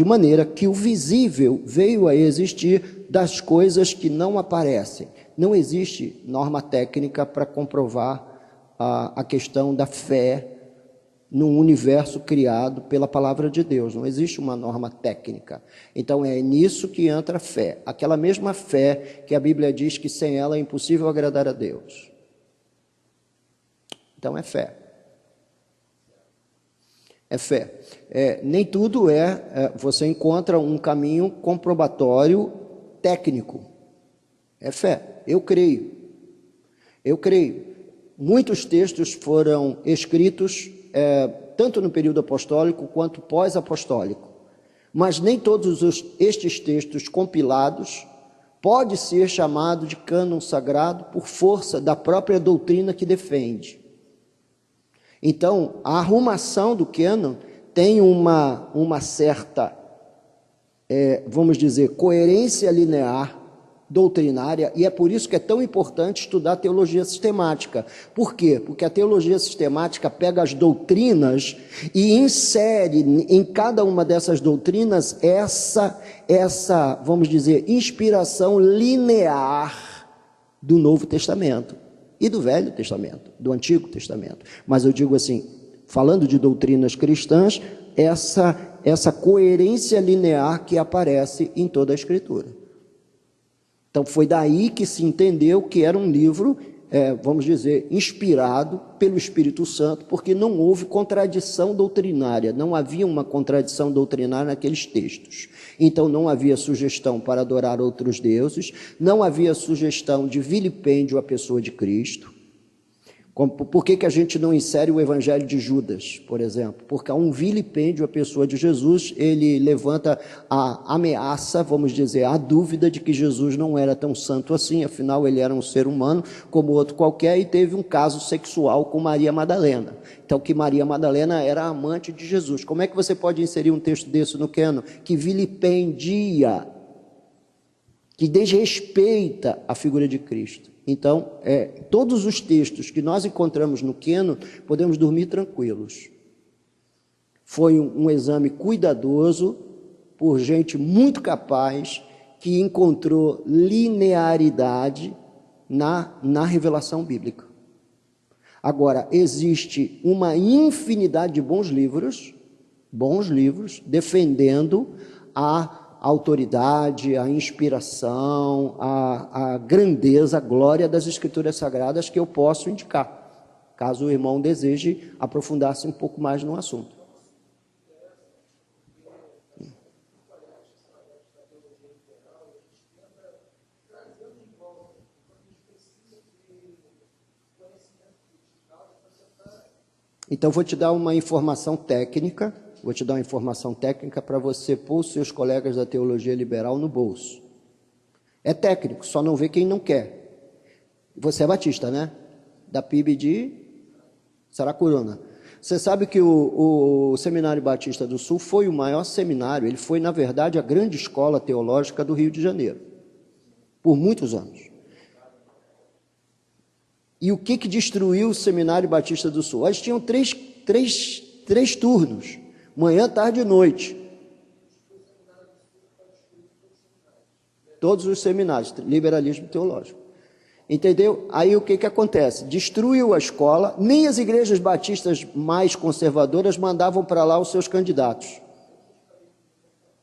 maneira que o visível veio a existir das coisas que não aparecem. Não existe norma técnica para comprovar a questão da fé num universo criado pela palavra de Deus. Não existe uma norma técnica. Então é nisso que entra a fé. Aquela mesma fé que a Bíblia diz que sem ela é impossível agradar a Deus. Então é fé. É fé. Nem tudo você encontra um caminho comprobatório técnico. É fé. Eu creio. Muitos textos foram escritos tanto no período apostólico quanto pós-apostólico. Mas nem todos estes textos compilados pode ser chamado de cânon sagrado por força da própria doutrina que defende. Então, a arrumação do cânon tem uma certa, vamos dizer, coerência linear doutrinária, e é por isso que é tão importante estudar teologia sistemática. Por quê? Porque a teologia sistemática pega as doutrinas e insere em cada uma dessas doutrinas essa, vamos dizer, inspiração linear do Novo Testamento e do Velho Testamento, do Antigo Testamento. Mas eu digo assim, falando de doutrinas cristãs, essa coerência linear que aparece em toda a Escritura. Então, foi daí que se entendeu que era um livro, vamos dizer, inspirado pelo Espírito Santo, porque não houve contradição doutrinária, não havia uma contradição doutrinária naqueles textos. Então, não havia sugestão para adorar outros deuses, não havia sugestão de vilipêndio à pessoa de Cristo. Por que a gente não insere o Evangelho de Judas, por exemplo? Porque há um vilipêndio à pessoa de Jesus, ele levanta a ameaça, vamos dizer, a dúvida de que Jesus não era tão santo assim, afinal ele era um ser humano como outro qualquer e teve um caso sexual com Maria Madalena. Então, que Maria Madalena era amante de Jesus. Como é que você pode inserir um texto desse no cânon? Que vilipendia, que desrespeita a figura de Cristo. Então, todos os textos que nós encontramos no cânon, podemos dormir tranquilos. Foi um exame cuidadoso, por gente muito capaz, que encontrou linearidade na revelação bíblica. Agora, existe uma infinidade de bons livros, defendendo a autoridade, a inspiração, a grandeza, a glória das Escrituras Sagradas que eu posso indicar, caso o irmão deseje aprofundar-se um pouco mais no assunto. Então, vou te dar uma informação técnica. Vou te dar uma informação técnica para você pôr os seus colegas da teologia liberal no bolso. É técnico, só não vê quem não quer. Você é batista, né? Da PIB de Saracuruna. Você sabe que o Seminário Batista do Sul foi o maior seminário, ele foi, na verdade, a grande escola teológica do Rio de Janeiro, por muitos anos. E o que destruiu o Seminário Batista do Sul? Eles tinham três turnos. Manhã, tarde e noite. Todos os seminários, liberalismo teológico. Entendeu? Aí o que acontece? Destruiu a escola, nem as igrejas batistas mais conservadoras mandavam para lá os seus candidatos.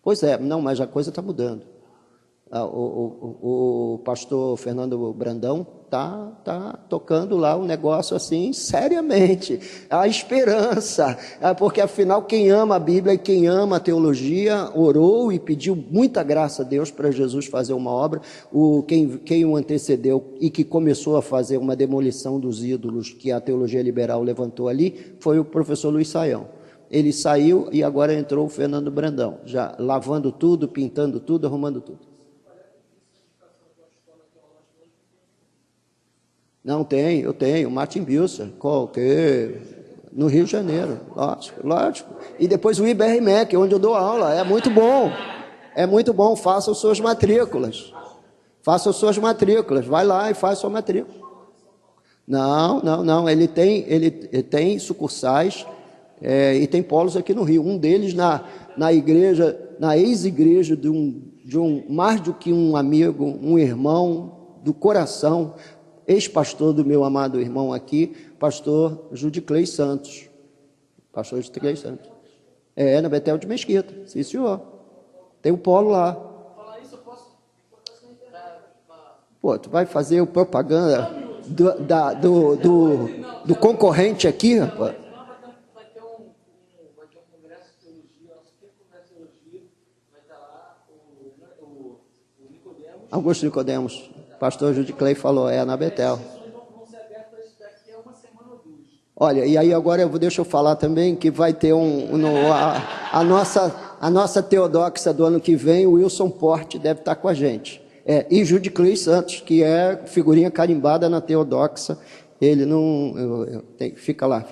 Pois é, não, mas a coisa está mudando. O pastor Fernando Brandão está tocando lá o negócio assim, seriamente, a esperança, porque afinal quem ama a Bíblia e quem ama a teologia orou e pediu muita graça a Deus para Jesus fazer uma obra. Quem o antecedeu e que começou a fazer uma demolição dos ídolos que a teologia liberal levantou ali, foi o professor Luiz Saião. Ele saiu e agora entrou o Fernando Brandão, já lavando tudo, pintando tudo, arrumando tudo. Não, eu tenho, Martin Bilser, no Rio de Janeiro, lógico. E depois o IBRMEC, onde eu dou aula, é muito bom, faça as suas matrículas, vai lá e faz a sua matrícula. Não, ele tem sucursais e tem polos aqui no Rio, um deles na igreja, na ex-igreja de um mais do que um amigo, um irmão do coração, ex-pastor do meu amado irmão aqui, pastor Judiclei Santos. Na Betel de Mesquita, sim senhor. Tem um polo lá. Falar isso, eu posso botar essa internet. Pô, tu vai fazer o propaganda do concorrente aqui, rapaz? Vai ter um congresso de teologia, nosso primeiro congresso de teologia, vai estar lá o Nicodemos. Augusto Nicodemos. Pastor Judiclei falou, na Betel. Vão ser abertas daqui a uma semana ou duas. Olha, e aí agora deixa eu falar também que vai ter a nossa teodoxa do ano que vem, o Wilson Porte deve estar com a gente. E Judiclei Santos, que é figurinha carimbada na teodoxa, ele não... fica lá.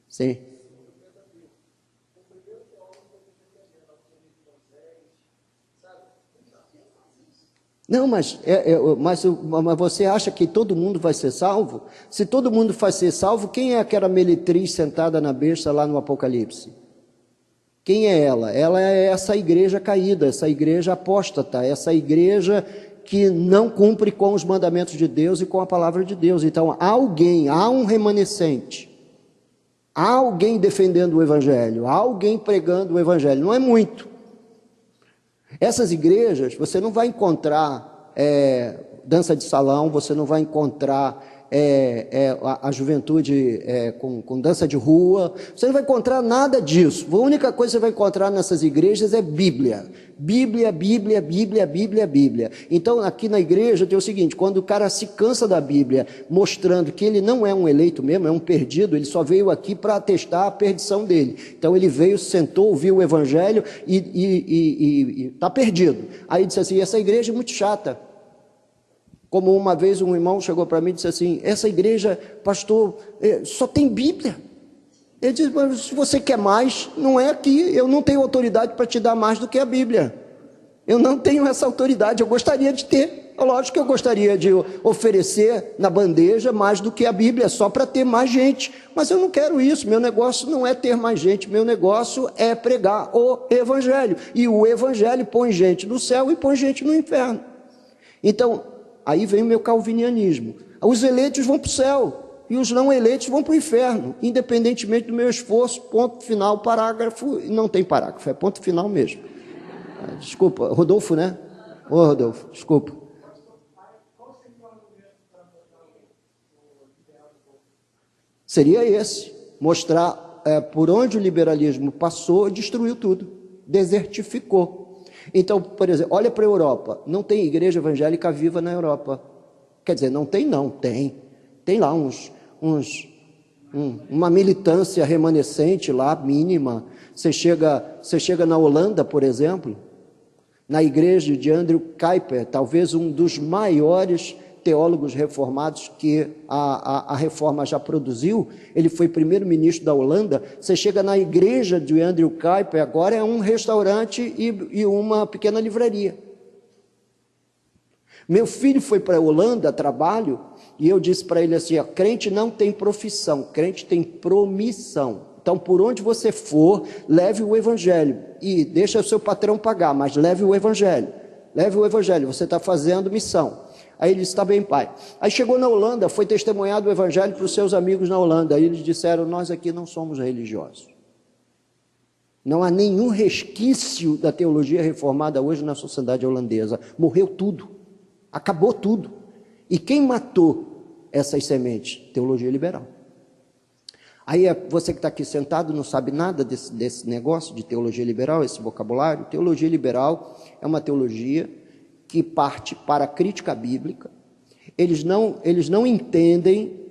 Sim. Não, mas você acha que todo mundo vai ser salvo? Se todo mundo vai ser salvo, quem é aquela meretriz sentada na besta lá no Apocalipse? Quem é ela? Ela é essa igreja caída, essa igreja apóstata, essa igreja que não cumpre com os mandamentos de Deus e com a palavra de Deus. Então, há um remanescente, há alguém defendendo o evangelho, há alguém pregando o evangelho, não é muito. Essas igrejas, você não vai encontrar dança de salão, você não vai encontrar a juventude com dança de rua, você não vai encontrar nada disso. A única coisa que você vai encontrar nessas igrejas é Bíblia. Bíblia, Bíblia, Bíblia, Bíblia, Bíblia. Então, aqui na igreja tem o seguinte, quando o cara se cansa da Bíblia, mostrando que ele não é um eleito mesmo, é um perdido, ele só veio aqui para atestar a perdição dele. Então, ele veio, sentou, ouviu o evangelho e está perdido. Aí disse assim, essa igreja é muito chata. Como uma vez um irmão chegou para mim e disse assim, essa igreja, pastor, só tem Bíblia. Ele disse, mas se você quer mais, não é aqui, eu não tenho autoridade para te dar mais do que a Bíblia. Eu não tenho essa autoridade, eu gostaria de ter. Lógico que eu gostaria de oferecer na bandeja mais do que a Bíblia, só para ter mais gente. Mas eu não quero isso, meu negócio não é ter mais gente, meu negócio é pregar o Evangelho. E o Evangelho põe gente no céu e põe gente no inferno. Então, aí vem o meu calvinianismo. Os eleitos vão para o céu e os não eleitos vão para o inferno, independentemente do meu esforço, ponto final, parágrafo, não tem parágrafo, é ponto final mesmo. Desculpa, Rodolfo, né? Ô Rodolfo, desculpa. Seria esse, mostrar por onde o liberalismo passou, destruiu tudo, desertificou. Então, por exemplo, olha para a Europa, não tem igreja evangélica viva na Europa. Quer dizer, não tem, tem lá uma militância remanescente lá, mínima. Você chega na Holanda, por exemplo, na igreja de Andrew Kuyper, talvez um dos maiores teólogos reformados que a reforma já produziu, ele foi primeiro-ministro da Holanda. Você chega na igreja de Andrew Kuyper, agora é um restaurante e uma pequena livraria. Meu filho foi para a Holanda a trabalho, e eu disse para ele assim, crente não tem profissão, crente tem promissão. Então, por onde você for, leve o evangelho, e deixa o seu patrão pagar, mas leve o evangelho, você está fazendo missão. Aí ele disse, está bem, pai. Aí chegou na Holanda, foi testemunhado o evangelho para os seus amigos na Holanda. Aí eles disseram, nós aqui não somos religiosos. Não há nenhum resquício da teologia reformada hoje na sociedade holandesa. Morreu tudo, acabou tudo. E quem matou essas sementes? Teologia liberal. Aí você que está aqui sentado não sabe nada desse negócio de teologia liberal, esse vocabulário. Teologia liberal é uma teologia que parte para a crítica bíblica. Eles não entendem,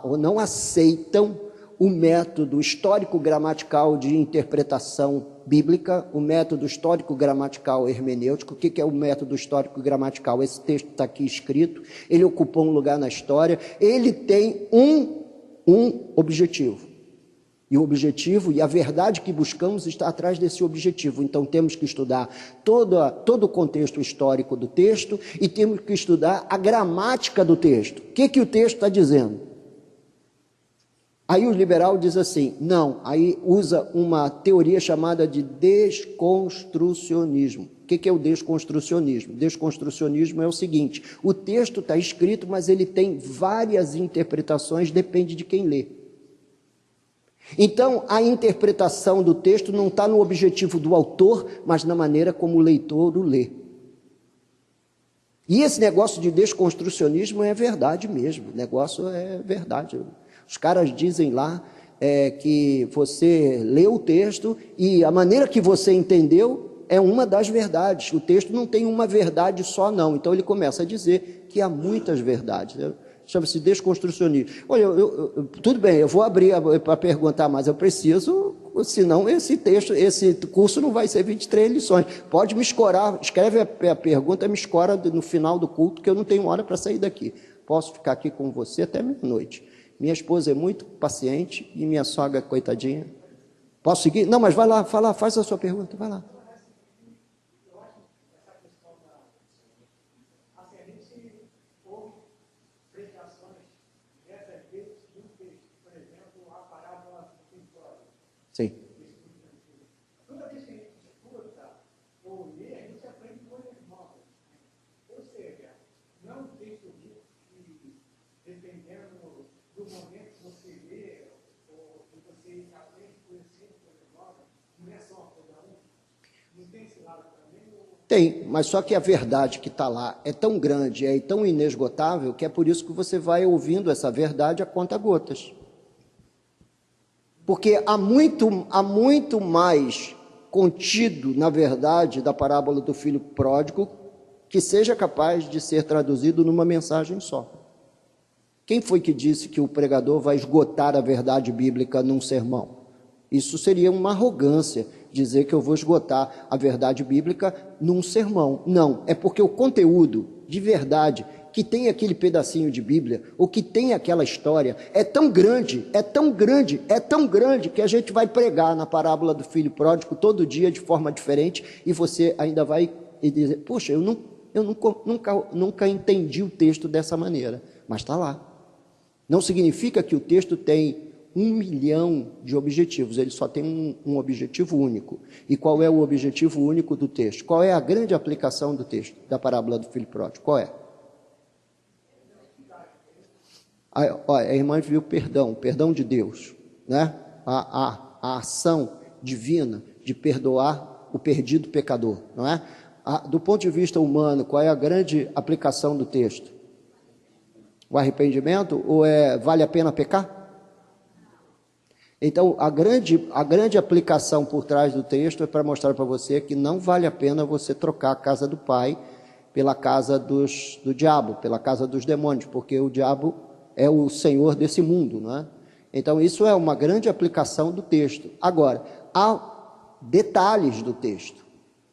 ou não aceitam o método histórico-gramatical de interpretação bíblica, o método histórico-gramatical hermenêutico. O que é o método histórico-gramatical? Esse texto está aqui escrito, ele ocupou um lugar na história, ele tem um objetivo. E o objetivo e a verdade que buscamos está atrás desse objetivo. Então temos que estudar todo o contexto histórico do texto e temos que estudar a gramática do texto. O que o texto está dizendo? Aí o liberal diz assim, não, aí usa uma teoria chamada de desconstrucionismo. O que é o desconstrucionismo? Desconstrucionismo é o seguinte, o texto está escrito, mas ele tem várias interpretações, depende de quem lê. Então, a interpretação do texto não está no objetivo do autor, mas na maneira como o leitor o lê. E esse negócio de desconstrucionismo é verdade mesmo, o negócio é verdade. Os caras dizem lá que você lê o texto e a maneira que você entendeu é uma das verdades. O texto não tem uma verdade só, não. Então, ele começa a dizer que há muitas verdades. Chama-se desconstrucionismo. Olha, tudo bem, eu vou abrir para perguntar, mas eu preciso, senão esse curso não vai ser 23 lições. Pode me escorar, escreve a pergunta, me escora no final do culto, que eu não tenho hora para sair daqui. Posso ficar aqui com você até meia-noite. Minha esposa é muito paciente e minha sogra, coitadinha. Posso seguir? Não, mas vai lá, faz a sua pergunta, vai lá. Sim. Toda vez que a gente escuta ou lê, a gente aprende coisas novas. Ou seja, não é um texto que, dependendo do momento que você lê, ou que você aprende conhecendo coisas novas, não é só uma coisa única. Não tem esse lado também? Tem, mas só que a verdade que está lá é tão grande, é tão inesgotável, que é por isso que você vai ouvindo essa verdade a conta-gotas. Porque há muito mais contido na verdade da parábola do filho pródigo que seja capaz de ser traduzido numa mensagem só. Quem foi que disse que o pregador vai esgotar a verdade bíblica num sermão? Isso seria uma arrogância, dizer que eu vou esgotar a verdade bíblica num sermão. Não, é porque o conteúdo de verdade que tem aquele pedacinho de Bíblia, ou que tem aquela história, é tão grande, é tão grande, é tão grande, que a gente vai pregar na parábola do filho pródigo todo dia de forma diferente, e você ainda vai dizer, poxa, eu nunca entendi o texto dessa maneira, mas está lá. Não significa que o texto tem 1 milhão de objetivos, ele só tem um objetivo único. E qual é o objetivo único do texto? Qual é a grande aplicação do texto, da parábola do filho pródigo? Qual é? A irmã viu perdão de Deus, né? A ação divina de perdoar o perdido pecador, não é? Do ponto de vista humano, qual é a grande aplicação do texto? O arrependimento, ou vale a pena pecar? Então, a grande aplicação por trás do texto é para mostrar para você que não vale a pena você trocar a casa do Pai pela casa do diabo, pela casa dos demônios, porque o diabo é o senhor desse mundo, não é? Então, isso é uma grande aplicação do texto. Agora, há detalhes do texto.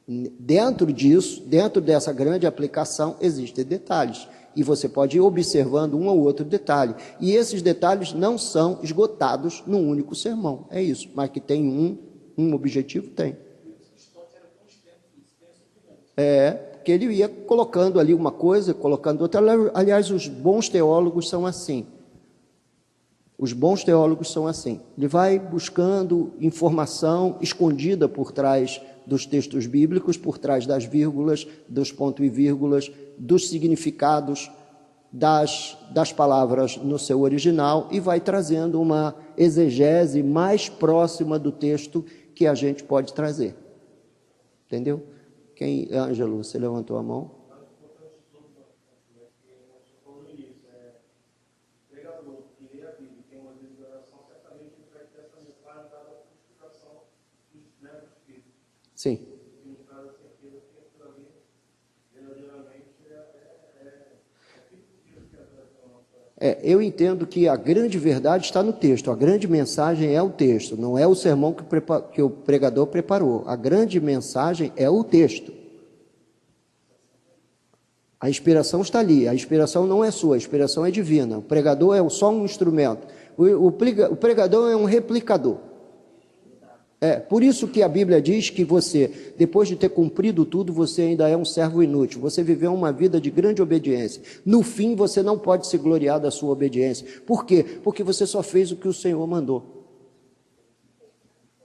Dentro disso, dentro dessa grande aplicação, existem detalhes. E você pode ir observando um ou outro detalhe. E esses detalhes não são esgotados num único sermão. É isso. Mas que tem um objetivo, tem. Porque ele ia colocando ali uma coisa, colocando outra. Aliás, os bons teólogos são assim. Os bons teólogos são assim. Ele vai buscando informação escondida por trás dos textos bíblicos, por trás das vírgulas, dos pontos e vírgulas, dos significados das palavras no seu original, e vai trazendo uma exegese mais próxima do texto que a gente pode trazer. Entendeu? Ângelo, você levantou a mão? Sim. Eu entendo que a grande verdade está no texto, a grande mensagem é o texto, não é o sermão que o pregador preparou. A grande mensagem é o texto. A inspiração está ali, a inspiração não é sua, a inspiração é divina. O pregador é só um instrumento. O pregador é um replicador. Por isso que a Bíblia diz que você, depois de ter cumprido tudo, você ainda é um servo inútil. Você viveu uma vida de grande obediência. No fim, você não pode se gloriar da sua obediência. Por quê? Porque você só fez o que o Senhor mandou.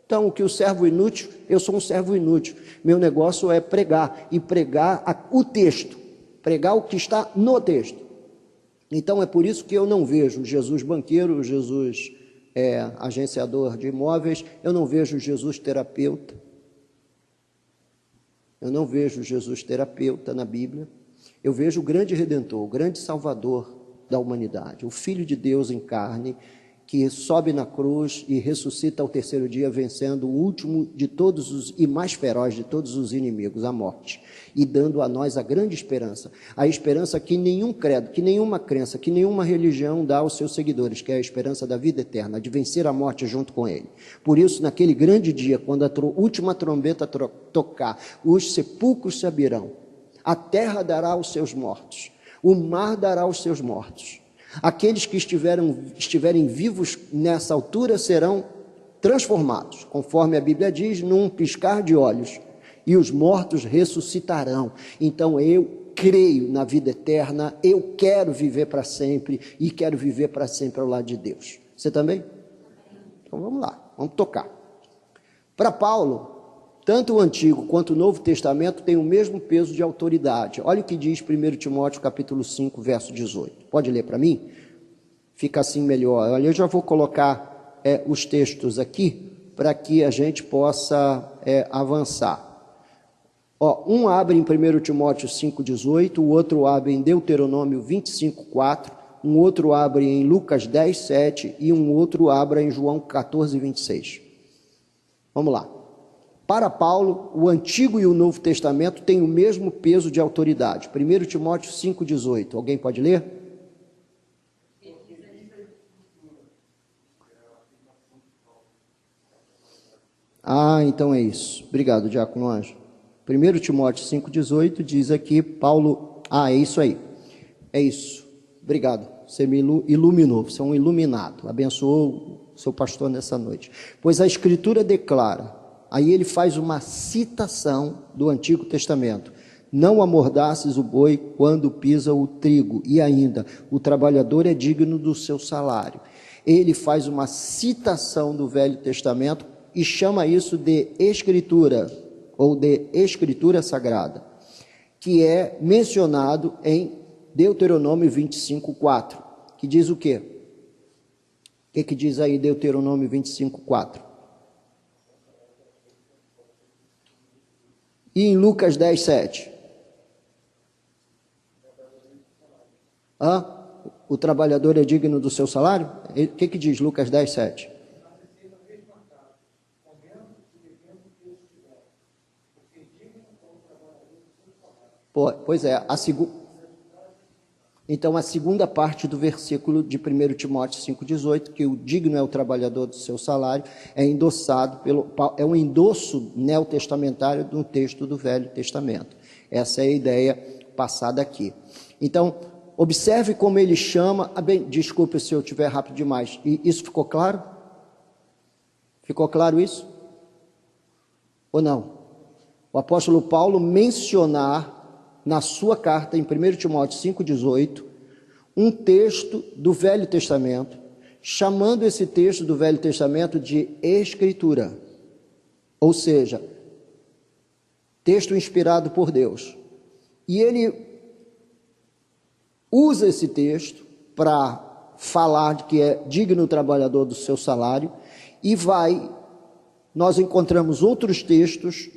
Então, o que o servo inútil, eu sou um servo inútil. Meu negócio é pregar, e pregar o texto, pregar o que está no texto. Então, é por isso que eu não vejo Jesus banqueiro, Jesus agenciador de imóveis, eu não vejo Jesus terapeuta. Eu não vejo Jesus terapeuta na Bíblia. Eu vejo o grande Redentor, o grande Salvador da humanidade, o Filho de Deus em carne, que sobe na cruz e ressuscita ao terceiro dia, vencendo o último de todos e mais feroz de todos os inimigos, a morte, e dando a nós a grande esperança, a esperança que nenhum credo, que nenhuma crença, que nenhuma religião dá aos seus seguidores, que é a esperança da vida eterna, de vencer a morte junto com ele. Por isso, naquele grande dia, quando a última trombeta tocar, os sepulcros se abrirão, a terra dará aos seus mortos, o mar dará aos seus mortos. Aqueles que estiverem vivos nessa altura serão transformados, conforme a Bíblia diz, num piscar de olhos, e os mortos ressuscitarão. Então eu creio na vida eterna, eu quero viver para sempre, e quero viver para sempre ao lado de Deus. Você também? Então vamos lá, vamos tocar. Para Paulo, tanto o Antigo quanto o Novo Testamento têm o mesmo peso de autoridade. Olha o que diz 1 Timóteo capítulo 5, verso 18. Pode ler para mim? Fica assim melhor. Olha, eu já vou colocar os textos aqui para que a gente possa avançar. Um abre em 1 Timóteo 5,18, o outro abre em Deuteronômio 25,4, um outro abre em Lucas 10,7 e um outro abre em João 14,26. Vamos lá. Para Paulo, o Antigo e o Novo Testamento têm o mesmo peso de autoridade. 1 Timóteo 5,18. Alguém pode ler? Então é isso. Obrigado, Diácono Anjo. 1 Timóteo 5,18 diz aqui, Paulo... é isso aí. É isso. Obrigado. Você me iluminou. Você é um iluminado. Abençoou o seu pastor nessa noite. Pois a Escritura declara... Aí ele faz uma citação do Antigo Testamento. Não amordaces o boi quando pisa o trigo. E ainda, o trabalhador é digno do seu salário. Ele faz uma citação do Velho Testamento e chama isso de Escritura, ou de Escritura Sagrada, que é mencionado em Deuteronômio 25,4, que diz o quê? O que diz aí Deuteronômio 25,4? E em Lucas 10,7? O trabalhador é digno do seu salário? O que diz Lucas 10,7? Pois é, então a segunda parte do versículo de 1 Timóteo 5,18, que o digno é o trabalhador do seu salário, é endossado é um endosso neotestamentário do texto do Velho Testamento. Essa é a ideia passada aqui. Então, observe como ele chama... desculpe se eu estiver rápido demais. E isso ficou claro? Ficou claro isso? Ou não? O apóstolo Paulo mencionar na sua carta, em 1 Timóteo 5,18, um texto do Velho Testamento, chamando esse texto do Velho Testamento de Escritura, ou seja, texto inspirado por Deus. E ele usa esse texto para falar de que é digno o trabalhador do seu salário, e nós encontramos outros textos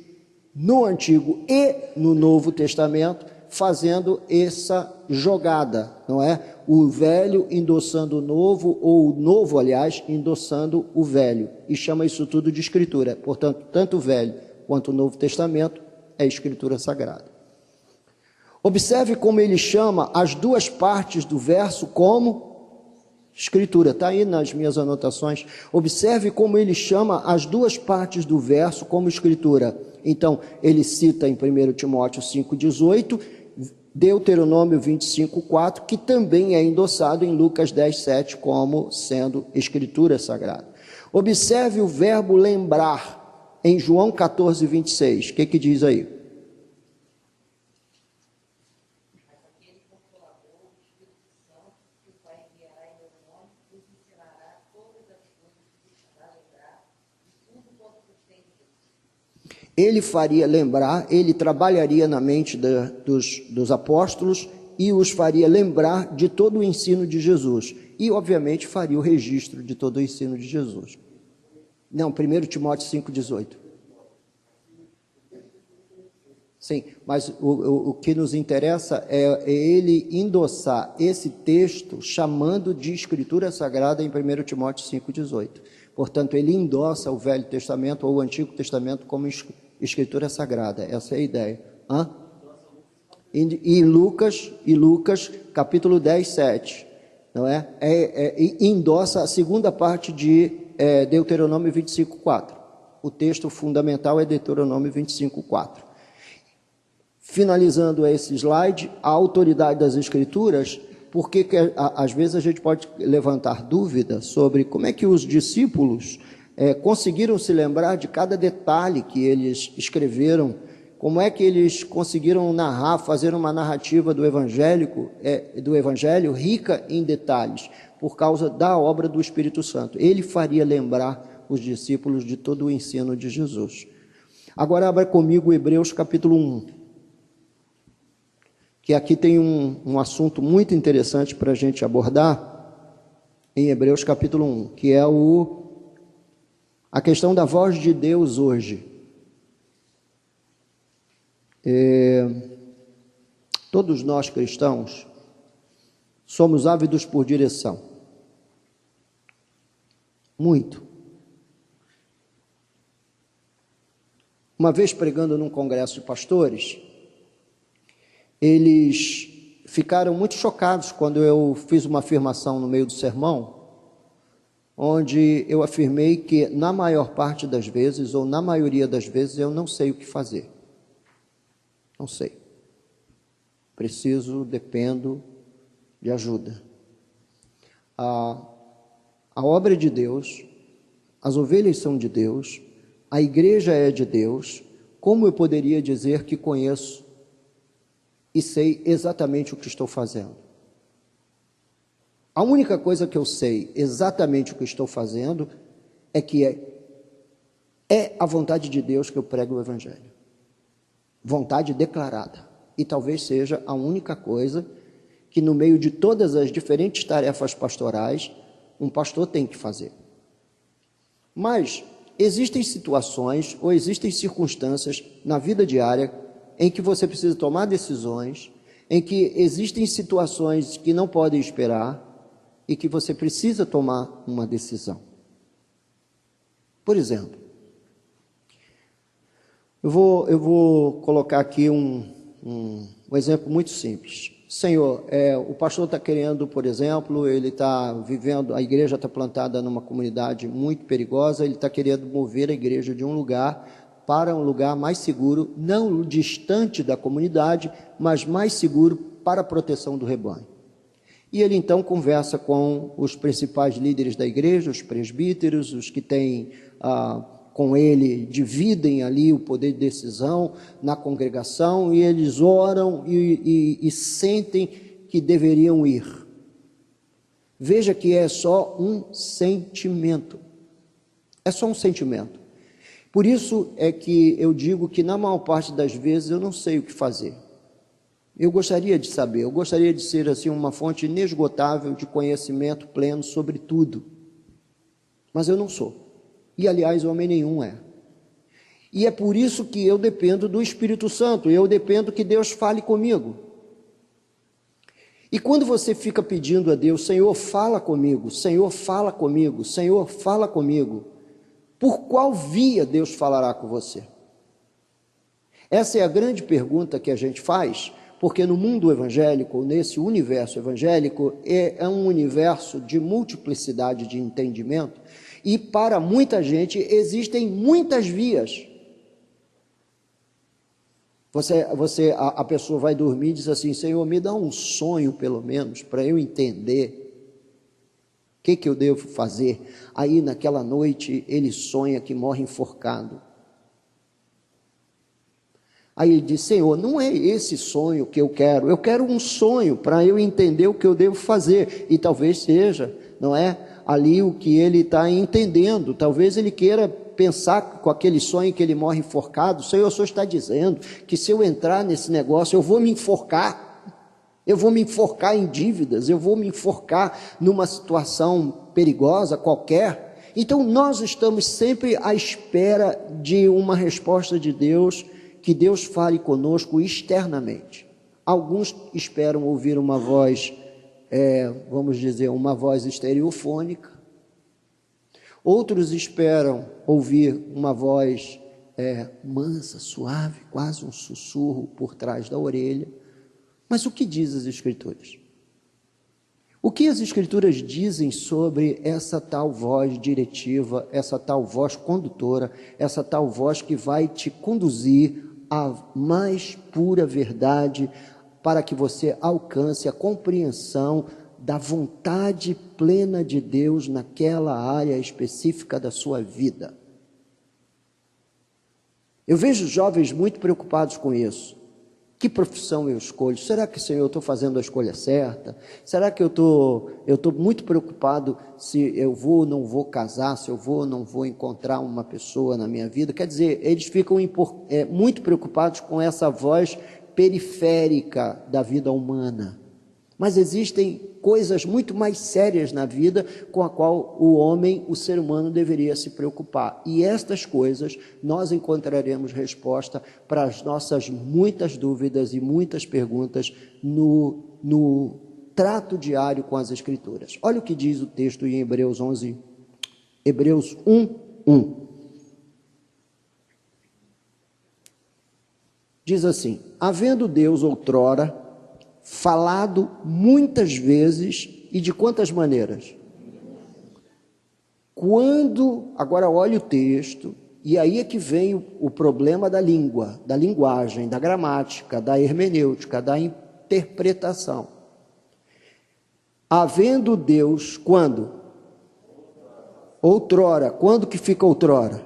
no Antigo e no Novo Testamento, fazendo essa jogada, não é? O velho endossando o novo, ou o novo, aliás, endossando o velho, e chama isso tudo de Escritura. Portanto, tanto o Velho quanto o Novo Testamento é Escritura Sagrada. Observe como ele chama as duas partes do verso como Escritura. Está aí nas minhas anotações. Observe como ele chama as duas partes do verso como Escritura. Então, ele cita em 1 Timóteo 5,18, Deuteronômio 25,4, que também é endossado em Lucas 10,7 como sendo Escritura Sagrada. Observe o verbo lembrar em João 14,26. O que diz aí? Ele faria lembrar, ele trabalharia na mente dos apóstolos e os faria lembrar de todo o ensino de Jesus. E, obviamente, faria o registro de todo o ensino de Jesus. Não, 1 Timóteo 5,18. Sim, mas o que nos interessa é ele endossar esse texto chamando de Escritura Sagrada em 1 Timóteo 5,18. Portanto, ele endossa o Velho Testamento ou o Antigo Testamento como Escritura Sagrada. Essa é a ideia. E Lucas capítulo 10,7, não é? Endossa a segunda parte de Deuteronômio 25,4. O texto fundamental é Deuteronômio 25,4. Finalizando esse slide, a autoridade das Escrituras, porque às vezes a gente pode levantar dúvida sobre como é que os discípulos conseguiram se lembrar de cada detalhe que eles escreveram, como é que eles conseguiram fazer uma narrativa do Evangelho rica em detalhes, por causa da obra do Espírito Santo. Ele faria lembrar os discípulos de todo o ensino de Jesus. Agora abra comigo Hebreus capítulo 1, que aqui tem um assunto muito interessante para a gente abordar, em Hebreus capítulo 1, que é a questão da voz de Deus hoje. Todos nós cristãos somos ávidos por direção. Muito. Uma vez pregando num congresso de pastores, eles ficaram muito chocados quando eu fiz uma afirmação no meio do sermão, onde eu afirmei que na maior parte das vezes, ou na maioria das vezes, eu não sei o que fazer. Não sei. Dependo de ajuda. A obra é de Deus, as ovelhas são de Deus, a igreja é de Deus. Como eu poderia dizer que conheço e sei exatamente o que estou fazendo? A única coisa que eu sei exatamente o que estou fazendo é que é a vontade de Deus que eu prego o Evangelho. Vontade declarada. E talvez seja a única coisa que no meio de todas as diferentes tarefas pastorais, um pastor tem que fazer. Mas existem situações ou existem circunstâncias na vida diária em que você precisa tomar decisões, em que existem situações que não podem esperar e que você precisa tomar uma decisão. Por exemplo, eu vou colocar aqui um exemplo muito simples. Senhor, o pastor está querendo, por exemplo, ele está vivendo, a igreja está plantada numa comunidade muito perigosa, ele está querendo mover a igreja de um lugar para um lugar mais seguro, não distante da comunidade, mas mais seguro para a proteção do rebanho. E ele então conversa com os principais líderes da igreja, os presbíteros, os que têm com ele, dividem ali o poder de decisão na congregação, e eles oram e sentem que deveriam ir. Veja que é só um sentimento. É só um sentimento. Por isso é que eu digo que na maior parte das vezes eu não sei o que fazer. Eu gostaria de saber, eu gostaria de ser assim uma fonte inesgotável de conhecimento pleno sobre tudo. Mas eu não sou. E, aliás, homem nenhum é. E é por isso que eu dependo do Espírito Santo, eu dependo que Deus fale comigo. E quando você fica pedindo a Deus, Senhor, fala comigo, Senhor, fala comigo, Senhor, fala comigo, por qual via Deus falará com você? Essa é a grande pergunta que a gente faz, porque no mundo evangélico, nesse universo evangélico, é um universo de multiplicidade de entendimento, e para muita gente existem muitas vias. A pessoa vai dormir e diz assim, Senhor, me dá um sonho pelo menos, para eu entender o que eu devo fazer. Aí naquela noite ele sonha que morre enforcado. Aí ele diz, Senhor, não é esse sonho que eu quero um sonho para eu entender o que eu devo fazer. E talvez seja, não é? Ali o que ele está entendendo, talvez ele queira pensar com aquele sonho que ele morre enforcado. Senhor, o Senhor está dizendo que se eu entrar nesse negócio, eu vou me enforcar em dívidas, eu vou me enforcar numa situação perigosa qualquer. Então nós estamos sempre à espera de uma resposta de Deus, que Deus fale conosco externamente. Alguns esperam ouvir uma voz, vamos dizer, uma voz estereofônica. Outros esperam ouvir uma voz mansa, suave, quase um sussurro por trás da orelha. Mas o que diz as Escrituras? O que as Escrituras dizem sobre essa tal voz diretiva, essa tal voz condutora, essa tal voz que vai te conduzir à mais pura verdade, para que você alcance a compreensão da vontade plena de Deus naquela área específica da sua vida? Eu vejo jovens muito preocupados com isso. Que profissão eu escolho? Será que, Senhor, eu estou fazendo a escolha certa? Será que eu estou muito preocupado se eu vou ou não vou casar, se eu vou ou não vou encontrar uma pessoa na minha vida? Quer dizer, eles ficam muito preocupados com essa voz periférica da vida humana. Mas existem coisas muito mais sérias na vida com a qual o homem, o ser humano, deveria se preocupar. E estas coisas nós encontraremos resposta para as nossas muitas dúvidas e muitas perguntas no trato diário com as Escrituras. Olha o que diz o texto em Hebreus 1:1. Diz assim: havendo Deus outrora falado muitas vezes e de quantas maneiras? Agora olha o texto, e aí é que vem o problema da língua, da linguagem, da gramática, da hermenêutica, da interpretação. Havendo Deus, quando? Outrora. Quando que fica outrora?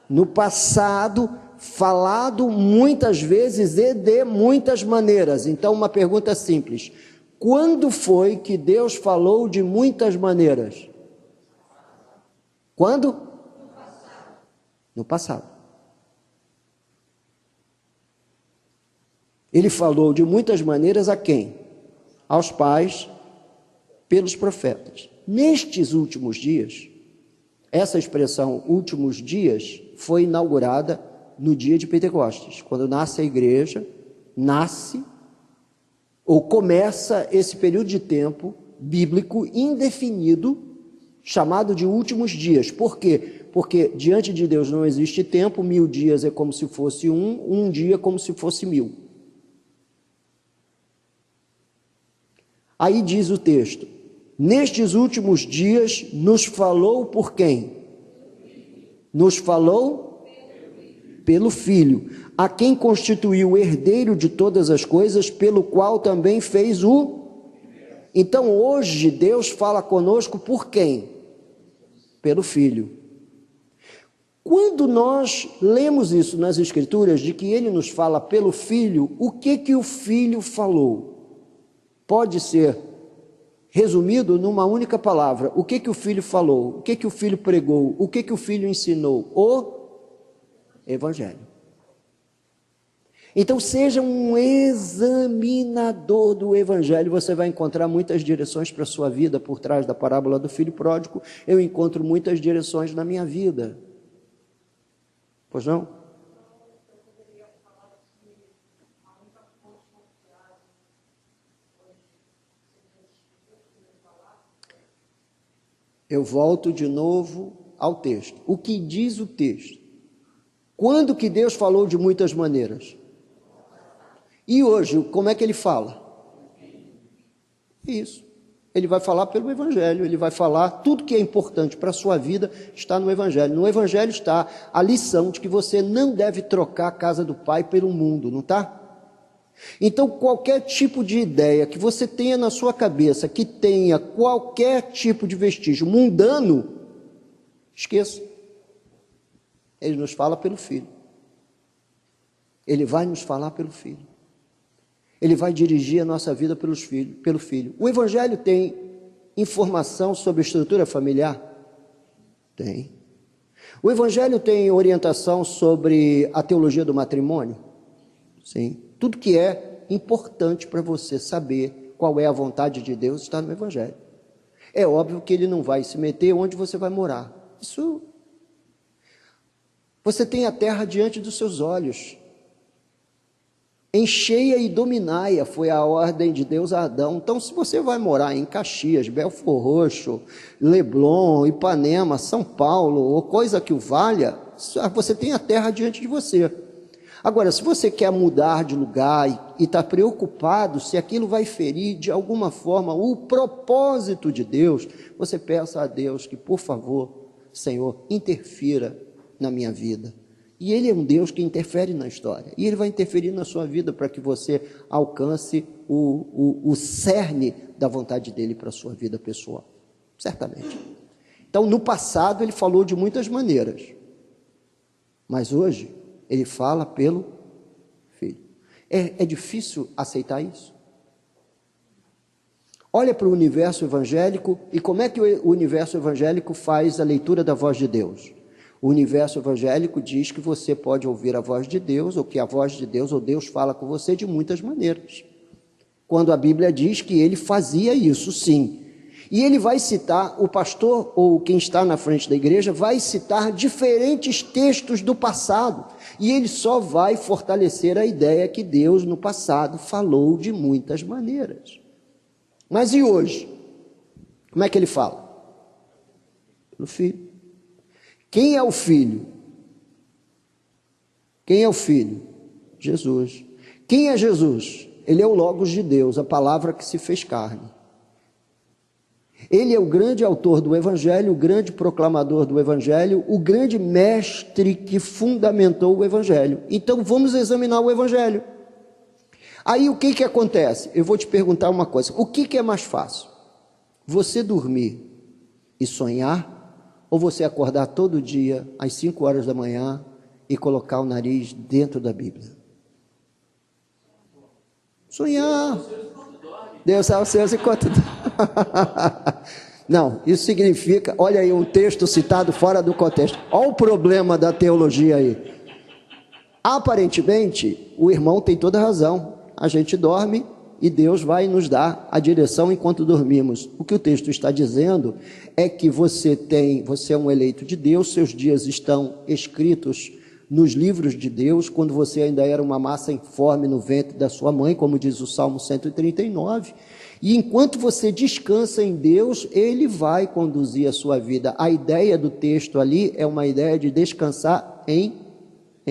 No passado, falado muitas vezes e de muitas maneiras. Então, uma pergunta simples: quando foi que Deus falou de muitas maneiras? Quando? No passado. Ele falou de muitas maneiras a quem? Aos pais, pelos profetas. Nestes últimos dias, essa expressão últimos dias foi inaugurada no dia de Pentecostes, quando nasce a igreja, começa esse período de tempo bíblico indefinido, chamado de últimos dias. Por quê? Porque diante de Deus não existe tempo, 1000 dias é como se fosse um dia como se fosse 1000. Aí diz o texto: nestes últimos dias nos falou por quem? Nos falou pelo Filho, a quem constituiu o herdeiro de todas as coisas, pelo qual também fez o... Então hoje Deus fala conosco por quem? Pelo Filho. Quando nós lemos isso nas Escrituras, de que Ele nos fala pelo Filho, o que o Filho falou? Pode ser resumido numa única palavra: o que o Filho falou? O que o Filho pregou? O que o Filho ensinou? O Evangelho. Então seja um examinador do Evangelho. Você vai encontrar muitas direções para a sua vida. Por trás da parábola do filho pródigo, eu encontro muitas direções na minha vida. Pois não? Eu volto de novo ao texto. O que diz o texto? Quando que Deus falou de muitas maneiras? E hoje, como é que Ele fala? Isso. Ele vai falar pelo Evangelho, Ele vai falar tudo que é importante para a sua vida está no Evangelho. No Evangelho está a lição de que você não deve trocar a casa do Pai pelo mundo, não está? Então, qualquer tipo de ideia que você tenha na sua cabeça, que tenha qualquer tipo de vestígio mundano, esqueça. Ele nos fala pelo Filho. Ele vai nos falar pelo Filho. Ele vai dirigir a nossa vida pelo Filho. O Evangelho tem informação sobre a estrutura familiar? Tem. O Evangelho tem orientação sobre a teologia do matrimônio? Sim. Tudo que é importante para você saber qual é a vontade de Deus está no Evangelho. É óbvio que Ele não vai se meter onde você vai morar. Isso... Você tem a terra diante dos seus olhos. Encheia e dominai-a, foi a ordem de Deus a Adão. Então, se você vai morar em Caxias, Belfor Roxo, Leblon, Ipanema, São Paulo, ou coisa que o valha, você tem a terra diante de você. Agora, se você quer mudar de lugar e está preocupado se aquilo vai ferir de alguma forma o propósito de Deus, você peça a Deus que, por favor, Senhor, interfira na minha vida. E Ele é um Deus que interfere na história. E Ele vai interferir na sua vida para que você alcance o cerne da vontade dEle para a sua vida pessoal. Certamente. Então, no passado, Ele falou de muitas maneiras. Mas hoje, Ele fala pelo Filho. É difícil aceitar isso? Olha para o universo evangélico e como é que o universo evangélico faz a leitura da voz de Deus. O universo evangélico diz que você pode ouvir a voz de Deus, ou que a voz de Deus, ou Deus fala com você de muitas maneiras. Quando a Bíblia diz que ele fazia isso, sim. E ele vai citar, o pastor ou quem está na frente da igreja vai citar diferentes textos do passado. E ele só vai fortalecer a ideia que Deus no passado falou de muitas maneiras. Mas e hoje? Como é que ele fala? Pelo Filho. Quem é o Filho? Quem é o Filho? Jesus. Quem é Jesus? Ele é o Logos de Deus, a palavra que se fez carne. Ele é o grande autor do Evangelho, o grande proclamador do Evangelho, o grande mestre que fundamentou o Evangelho. Então vamos examinar o Evangelho. Aí o que acontece? Eu vou te perguntar uma coisa, o que é mais fácil? Você dormir e sonhar, ou você acordar todo dia às 5 horas da manhã e colocar o nariz dentro da Bíblia? Sonhar. Deus sabe os seus enquanto não, isso significa, olha aí um texto citado fora do contexto. Olha o problema da teologia aí. Aparentemente, o irmão tem toda a razão. A gente dorme e Deus vai nos dar a direção enquanto dormimos. O que o texto está dizendo é que você é um eleito de Deus, seus dias estão escritos nos livros de Deus, quando você ainda era uma massa informe no ventre da sua mãe, como diz o Salmo 139, e enquanto você descansa em Deus, Ele vai conduzir a sua vida. A ideia do texto ali é uma ideia de descansar em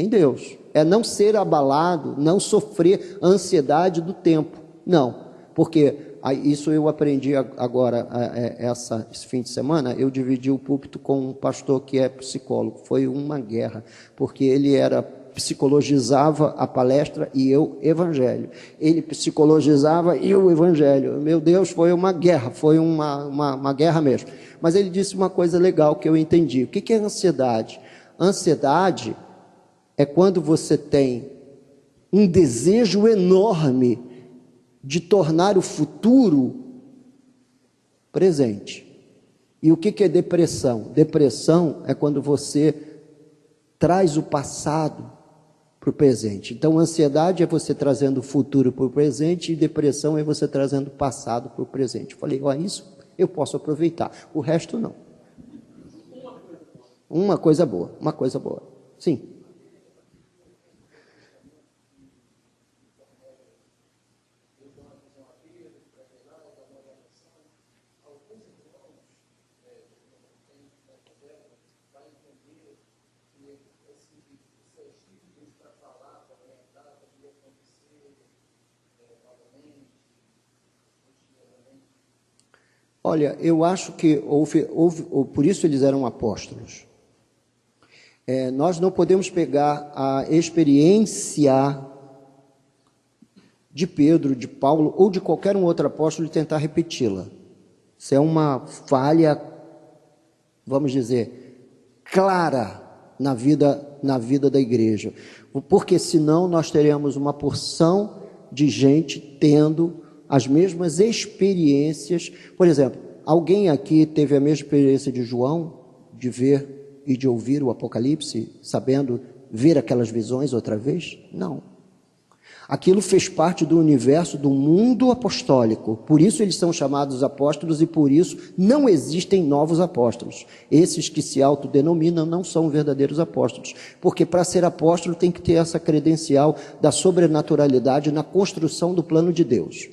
Deus, é não ser abalado, não sofrer a ansiedade do tempo, não, porque isso eu aprendi agora, esse fim de semana. Eu dividi o púlpito com um pastor que é psicólogo, foi uma guerra, porque ele psicologizava a palestra e eu evangelho, ele psicologizava e eu evangelho, meu Deus, foi uma guerra, foi uma guerra mesmo, mas ele disse uma coisa legal que eu entendi. O que é ansiedade? Ansiedade é quando você tem um desejo enorme de tornar o futuro presente. E o que é depressão? Depressão é quando você traz o passado para o presente. Então, ansiedade é você trazendo o futuro para o presente, e depressão é você trazendo o passado para o presente. Eu falei, isso eu posso aproveitar, o resto não. Uma coisa boa. Sim. Olha, eu acho que houve, por isso eles eram apóstolos. Nós não podemos pegar a experiência de Pedro, de Paulo ou de qualquer um outro apóstolo e tentar repeti-la. Isso é uma falha, vamos dizer, clara na vida da igreja, porque senão nós teremos uma porção de gente tendo as mesmas experiências. Por exemplo, alguém aqui teve a mesma experiência de João, de ver e de ouvir o Apocalipse, sabendo ver aquelas visões outra vez? Não. Aquilo fez parte do universo, do mundo apostólico. Por isso eles são chamados apóstolos e por isso não existem novos apóstolos. Esses que se autodenominam não são verdadeiros apóstolos, porque para ser apóstolo tem que ter essa credencial da sobrenaturalidade na construção do plano de Deus.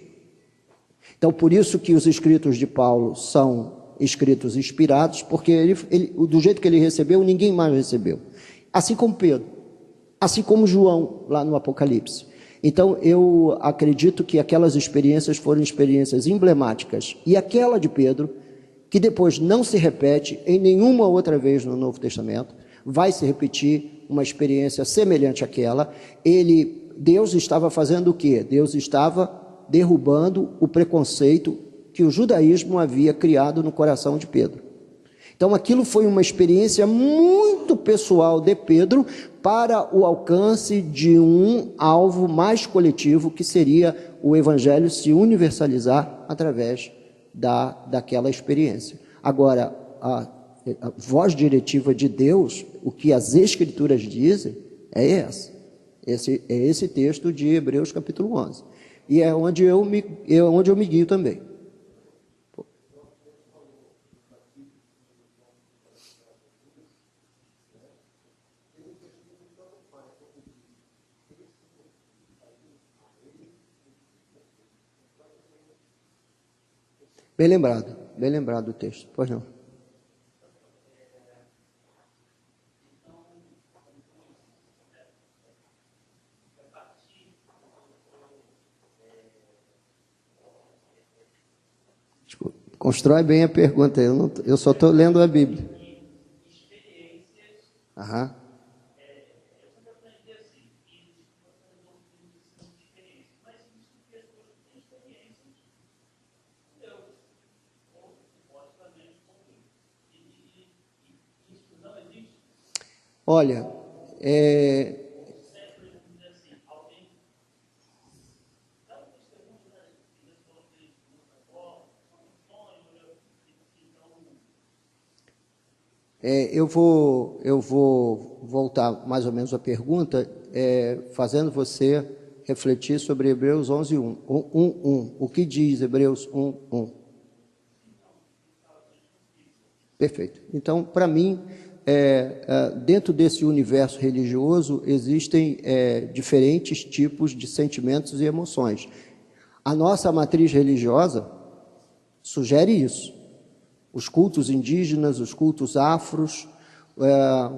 Então, por isso que os escritos de Paulo são escritos inspirados, porque ele, do jeito que ele recebeu, ninguém mais recebeu. Assim como Pedro, assim como João, lá no Apocalipse. Então, eu acredito que aquelas experiências foram experiências emblemáticas. E aquela de Pedro, que depois não se repete em nenhuma outra vez no Novo Testamento, vai se repetir uma experiência semelhante àquela. Deus estava fazendo o quê? Deus estava derrubando o preconceito que o judaísmo havia criado no coração de Pedro. Então aquilo foi uma experiência muito pessoal de Pedro para o alcance de um alvo mais coletivo, que seria o evangelho se universalizar através daquela experiência. Agora, a voz diretiva de Deus, o que as Escrituras dizem, é essa. É esse texto de Hebreus capítulo 11. E é onde eu me guio também. Bem lembrado o texto. Pois não. Constrói bem a pergunta, eu só estou lendo a Bíblia. Aham. Olha, eu vou voltar mais ou menos à pergunta, fazendo você refletir sobre Hebreus 11:1. O que diz Hebreus 1:1? Perfeito. Então, para mim, dentro desse universo religioso, existem diferentes tipos de sentimentos e emoções. A nossa matriz religiosa sugere isso. Os cultos indígenas, os cultos afros,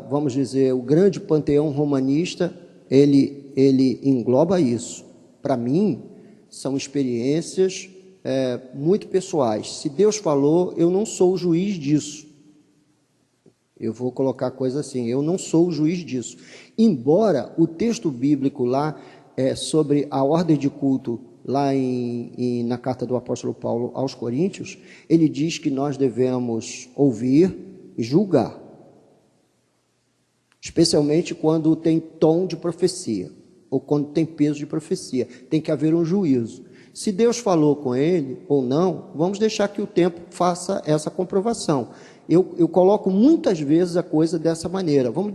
vamos dizer, o grande panteão romanista, ele engloba isso. Para mim, são experiências muito pessoais. Se Deus falou, eu não sou o juiz disso. Eu vou colocar a coisa assim, eu não sou o juiz disso. Embora o texto bíblico lá sobre a ordem de culto, lá na carta do apóstolo Paulo aos Coríntios, ele diz que nós devemos ouvir e julgar, especialmente quando tem tom de profecia, ou quando tem peso de profecia, tem que haver um juízo. Se Deus falou com ele ou não, vamos deixar que o tempo faça essa comprovação. Eu coloco muitas vezes a coisa dessa maneira. Vamos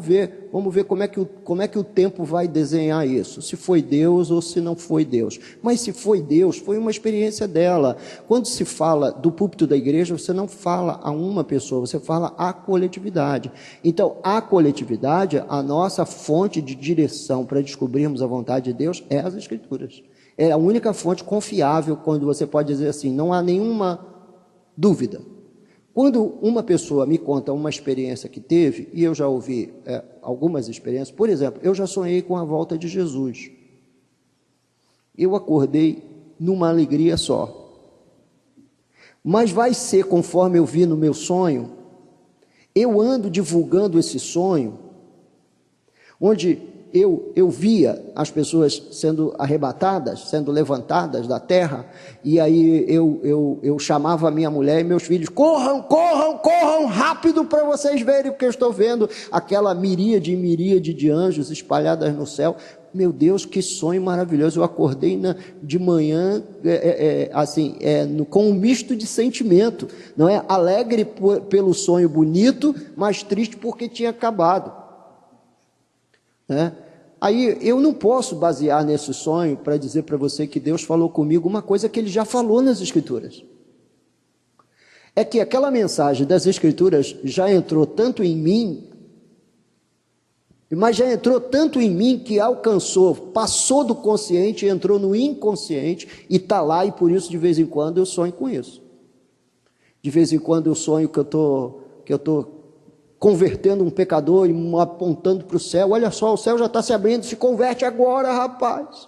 ver como é que o tempo vai desenhar isso. Se foi Deus ou se não foi Deus. Mas se foi Deus, foi uma experiência dela. Quando se fala do púlpito da igreja, você não fala a uma pessoa, você fala à coletividade. Então, a coletividade, a nossa fonte de direção para descobrirmos a vontade de Deus é as Escrituras. É a única fonte confiável quando você pode dizer assim, não há nenhuma dúvida. Quando uma pessoa me conta uma experiência que teve, e eu já ouvi algumas experiências, por exemplo, eu já sonhei com a volta de Jesus. Eu acordei numa alegria só. Mas vai ser conforme eu vi no meu sonho, eu ando divulgando esse sonho, onde eu via as pessoas sendo arrebatadas, sendo levantadas da terra, e aí eu chamava a minha mulher e meus filhos, corram rápido para vocês verem, porque eu estou vendo aquela miríade de anjos espalhadas no céu. Meu Deus, que sonho maravilhoso. Eu acordei de manhã com um misto de sentimento, não é? Alegre pelo sonho bonito, mas triste porque tinha acabado. Aí eu não posso basear nesse sonho para dizer para você que Deus falou comigo uma coisa que Ele já falou nas Escrituras. É que aquela mensagem das Escrituras já entrou tanto em mim, mas já entrou tanto em mim que passou do consciente, entrou no inconsciente e está lá, e por isso de vez em quando eu sonho com isso. De vez em quando eu sonho que eu estou convertendo um pecador e apontando para o céu. Olha só, o céu já está se abrindo, se converte agora, rapaz.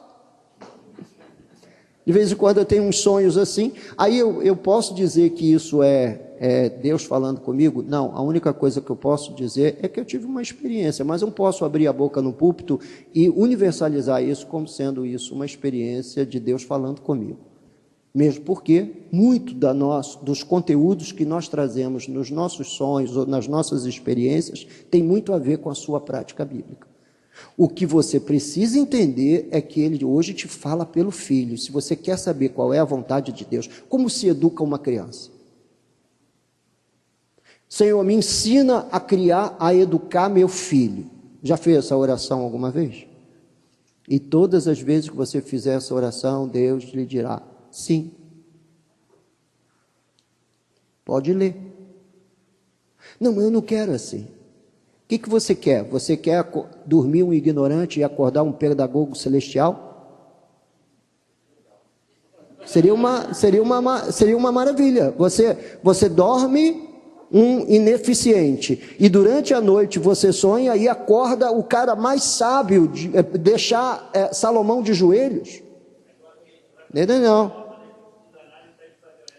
De vez em quando eu tenho uns sonhos assim. Aí eu posso dizer que isso é Deus falando comigo? Não, a única coisa que eu posso dizer é que eu tive uma experiência, mas eu não posso abrir a boca no púlpito e universalizar isso como sendo isso uma experiência de Deus falando comigo. Mesmo porque muito dos conteúdos que nós trazemos nos nossos sonhos ou nas nossas experiências tem muito a ver com a sua prática bíblica. O que você precisa entender é que ele hoje te fala pelo Filho. Se você quer saber qual é a vontade de Deus, como se educa uma criança? Senhor, me ensina a criar, a educar meu filho. Já fez essa oração alguma vez? E todas as vezes que você fizer essa oração, Deus lhe dirá, sim. Pode ler. Não, eu não quero assim. O que você quer? Você quer dormir um ignorante e acordar um pedagogo celestial? Seria uma maravilha. Você dorme um ineficiente e durante a noite você sonha e acorda o cara mais sábio, deixar Salomão de joelhos. Não.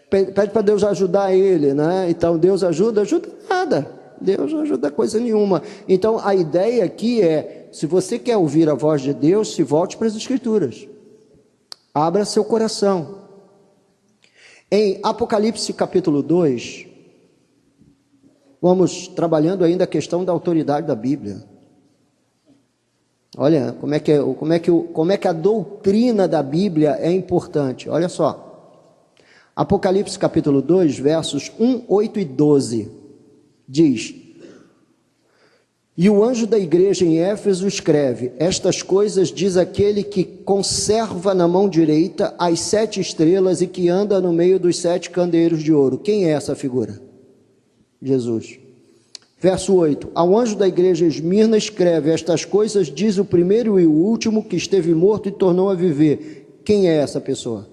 Pede para Deus ajudar ele, né? Então Deus ajuda nada. Deus não ajuda coisa nenhuma. Então a ideia aqui é, se você quer ouvir a voz de Deus, se volte para as Escrituras. Abra seu coração. Em Apocalipse capítulo 2, vamos trabalhando ainda a questão da autoridade da Bíblia. Olha como é que a doutrina da Bíblia é importante. Olha só. Apocalipse capítulo 2, versos 1, 8 e 12, diz: E o anjo da igreja em Éfeso escreve, estas coisas diz aquele que conserva na mão direita as 7 estrelas e que anda no meio dos 7 candeeiros de ouro. Quem é essa figura? Jesus. Verso 8, ao anjo da igreja Esmirna escreve, estas coisas diz o primeiro e o último que esteve morto e tornou a viver. Quem é essa pessoa?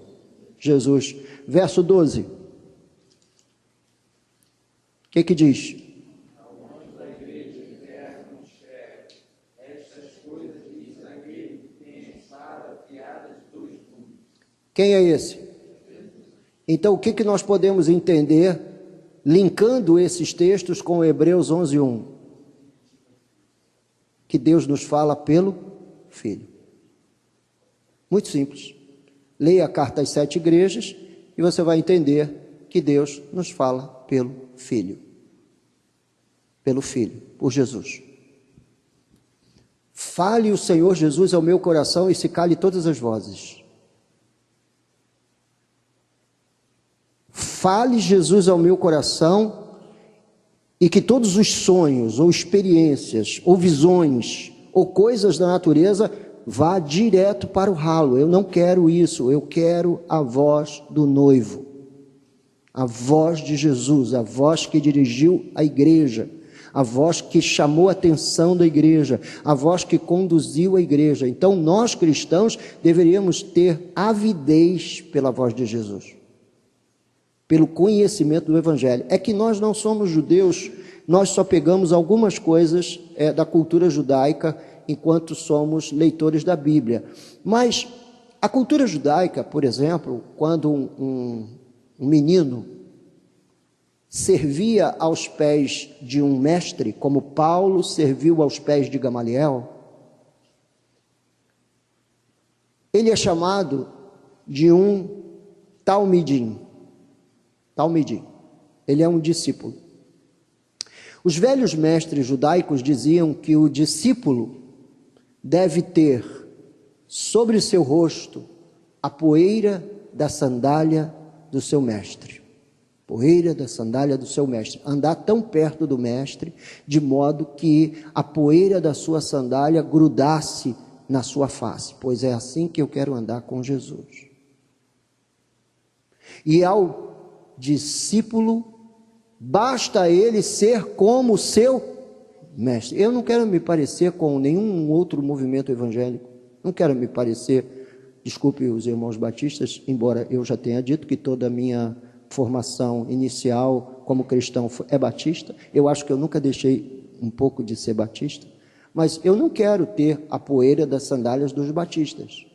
Jesus. Verso 12. O que diz? Quem é esse? Então, o que nós podemos entender, linkando esses textos com Hebreus 11:1? Que Deus nos fala pelo Filho. Muito simples. Leia a carta às 7 igrejas e você vai entender que Deus nos fala pelo Filho. Pelo Filho, por Jesus. Fale o Senhor Jesus ao meu coração e se cale todas as vozes. Fale Jesus ao meu coração e que todos os sonhos, ou experiências, ou visões, ou coisas da natureza vá direto para o ralo. Eu não quero isso, eu quero a voz do noivo, a voz de Jesus, a voz que dirigiu a igreja, a voz que chamou a atenção da igreja, a voz que conduziu a igreja. Então nós cristãos deveríamos ter avidez pela voz de Jesus, pelo conhecimento do Evangelho. É que nós não somos judeus, nós só pegamos algumas coisas da cultura judaica enquanto somos leitores da Bíblia. Mas a cultura judaica, por exemplo, quando um menino servia aos pés de um mestre, como Paulo serviu aos pés de Gamaliel, ele é chamado de um talmidim. Talmidim. Ele é um discípulo. Os velhos mestres judaicos diziam que o discípulo deve ter sobre seu rosto a poeira da sandália do seu mestre. Poeira da sandália do seu mestre. Andar tão perto do mestre, de modo que a poeira da sua sandália grudasse na sua face. Pois é assim que eu quero andar com Jesus. E ao discípulo, basta ele ser como o seu mestre. Eu não quero me parecer com nenhum outro movimento evangélico. Não quero me parecer, desculpe os irmãos batistas, embora eu já tenha dito que toda a minha formação inicial como cristão é batista. Eu acho que eu nunca deixei um pouco de ser batista. Mas eu não quero ter a poeira das sandálias dos batistas.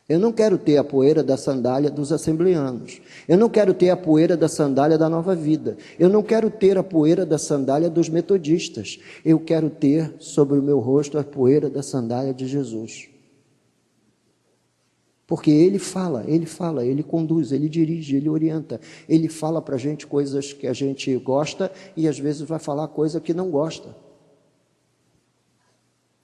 Eu não quero ter a poeira da sandália dos assembleanos. Eu não quero ter a poeira da sandália da Nova Vida. Eu não quero ter a poeira da sandália dos metodistas. Eu quero ter sobre o meu rosto a poeira da sandália de Jesus. Porque ele fala, ele conduz, ele dirige, ele orienta. Ele fala para a gente coisas que a gente gosta e às vezes vai falar coisa que não gosta.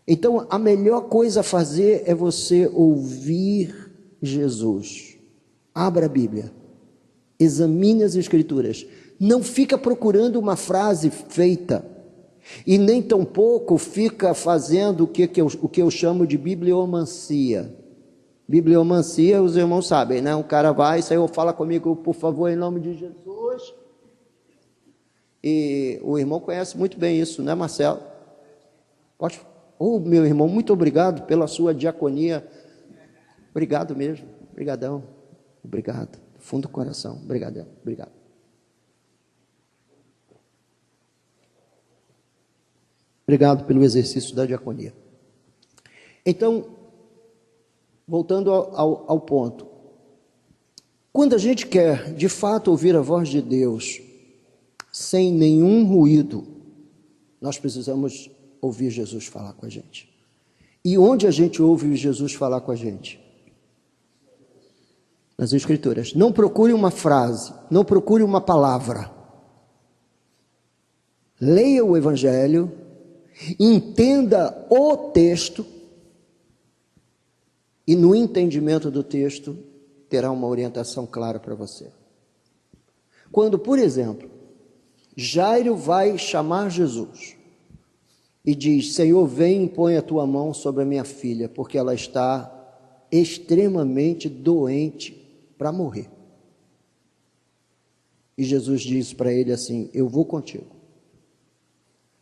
Então, a melhor coisa a fazer é você ouvir Jesus. Abra a Bíblia, examine as Escrituras. Não fica procurando uma frase feita e nem tampouco fica fazendo o que eu chamo de bibliomancia. Bibliomancia, os irmãos sabem, né? Um cara vai, Senhor, fala comigo, por favor, em nome de Jesus. E o irmão conhece muito bem isso, né, Marcelo? Pode. Oh, meu irmão, muito obrigado pela sua diaconia. Obrigado mesmo, obrigadão. Obrigado, fundo do coração, obrigadão, obrigado. Obrigado pelo exercício da diaconia. Então, voltando ao ponto. Quando a gente quer, de fato, ouvir a voz de Deus, sem nenhum ruído, nós precisamos ouvir Jesus falar com a gente. E onde a gente ouve Jesus falar com a gente? Nas Escrituras. Não procure uma frase, não procure uma palavra. Leia o Evangelho, entenda o texto, e no entendimento do texto, terá uma orientação clara para você. Quando, por exemplo, Jairo vai chamar Jesus e diz, Senhor, vem e põe a tua mão sobre a minha filha, porque ela está extremamente doente para morrer. E Jesus diz para ele assim, eu vou contigo.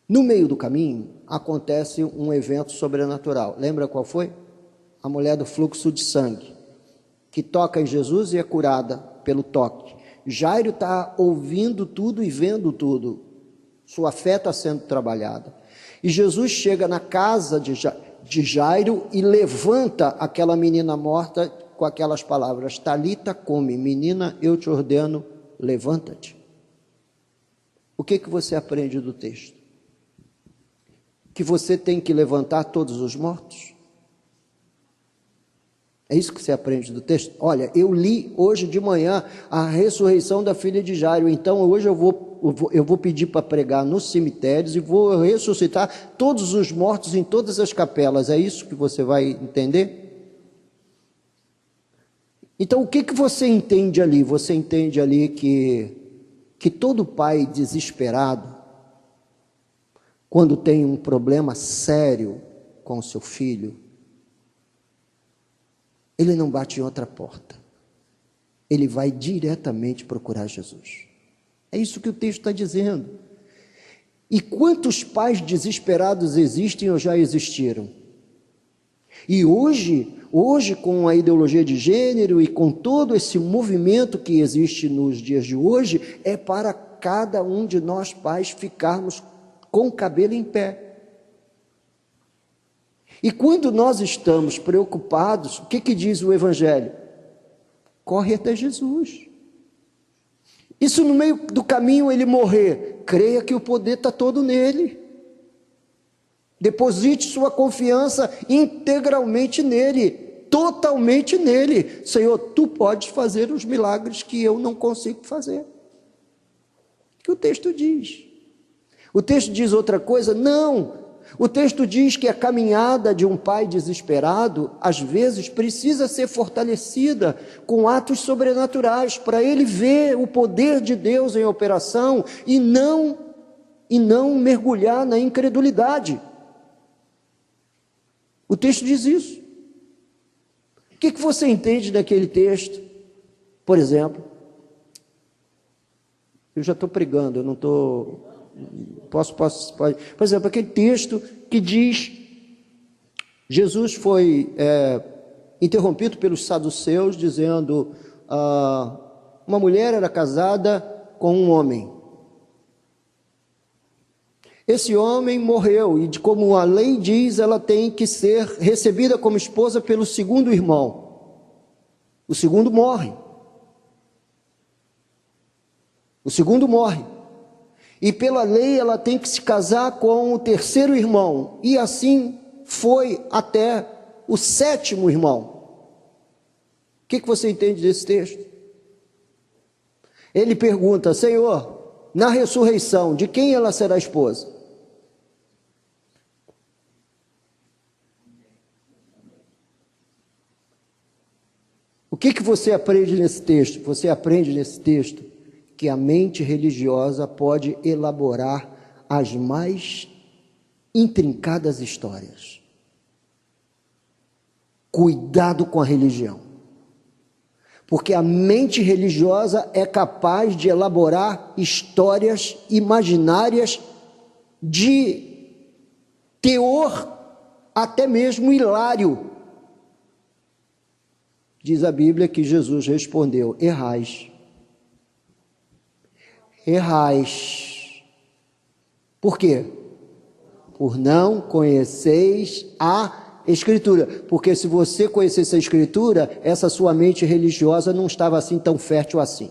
No meio do caminho, acontece um evento sobrenatural. Lembra qual foi? A mulher do fluxo de sangue, que toca em Jesus e é curada pelo toque. Jairo está ouvindo tudo e vendo tudo. Sua fé está sendo trabalhada. E Jesus chega na casa de Jairo e levanta aquela menina morta com aquelas palavras, Talita cumi, menina, eu te ordeno, levanta-te. O que você aprende do texto? Que você tem que levantar todos os mortos? É isso que você aprende do texto? Olha, eu li hoje de manhã a ressurreição da filha de Jairo, então hoje eu vou pedir para pregar nos cemitérios e vou ressuscitar todos os mortos em todas as capelas. É isso que você vai entender? Então, o que você entende ali? Você entende ali que todo pai desesperado, quando tem um problema sério com o seu filho, ele não bate em outra porta. Ele vai diretamente procurar Jesus. É isso que o texto está dizendo. E quantos pais desesperados existem ou já existiram? E hoje com a ideologia de gênero e com todo esse movimento que existe nos dias de hoje, é para cada um de nós pais ficarmos com o cabelo em pé. E quando nós estamos preocupados, o que diz o Evangelho? Corre até Jesus. E se no meio do caminho ele morrer, creia que o poder está todo nele. Deposite sua confiança integralmente nele, totalmente nele. Senhor, tu podes fazer os milagres que eu não consigo fazer. O que o texto diz? O texto diz outra coisa? Não. O texto diz que a caminhada de um pai desesperado, às vezes, precisa ser fortalecida com atos sobrenaturais, para ele ver o poder de Deus em operação e não mergulhar na incredulidade. O texto diz isso. O que você entende daquele texto? Por exemplo, eu já estou pregando, eu não estou... Pode. Por exemplo, aquele texto que diz, Jesus foi interrompido pelos saduceus, dizendo, uma mulher era casada com um homem. Esse homem morreu, e como a lei diz, ela tem que ser recebida como esposa pelo segundo irmão. O segundo morre. O segundo morre. E pela lei ela tem que se casar com o terceiro irmão. E assim foi até o sétimo irmão. que você entende desse texto? Ele pergunta: Senhor, na ressurreição, de quem ela será esposa? O que você aprende nesse texto? Você aprende nesse texto que a mente religiosa pode elaborar as mais intrincadas histórias. Cuidado com a religião, porque a mente religiosa é capaz de elaborar histórias imaginárias de teor até mesmo hilário. Diz a Bíblia que Jesus respondeu: errais. Errais. Por quê? Por não conheceis a Escritura. Porque se você conhecesse a Escritura, essa sua mente religiosa não estava assim tão fértil assim.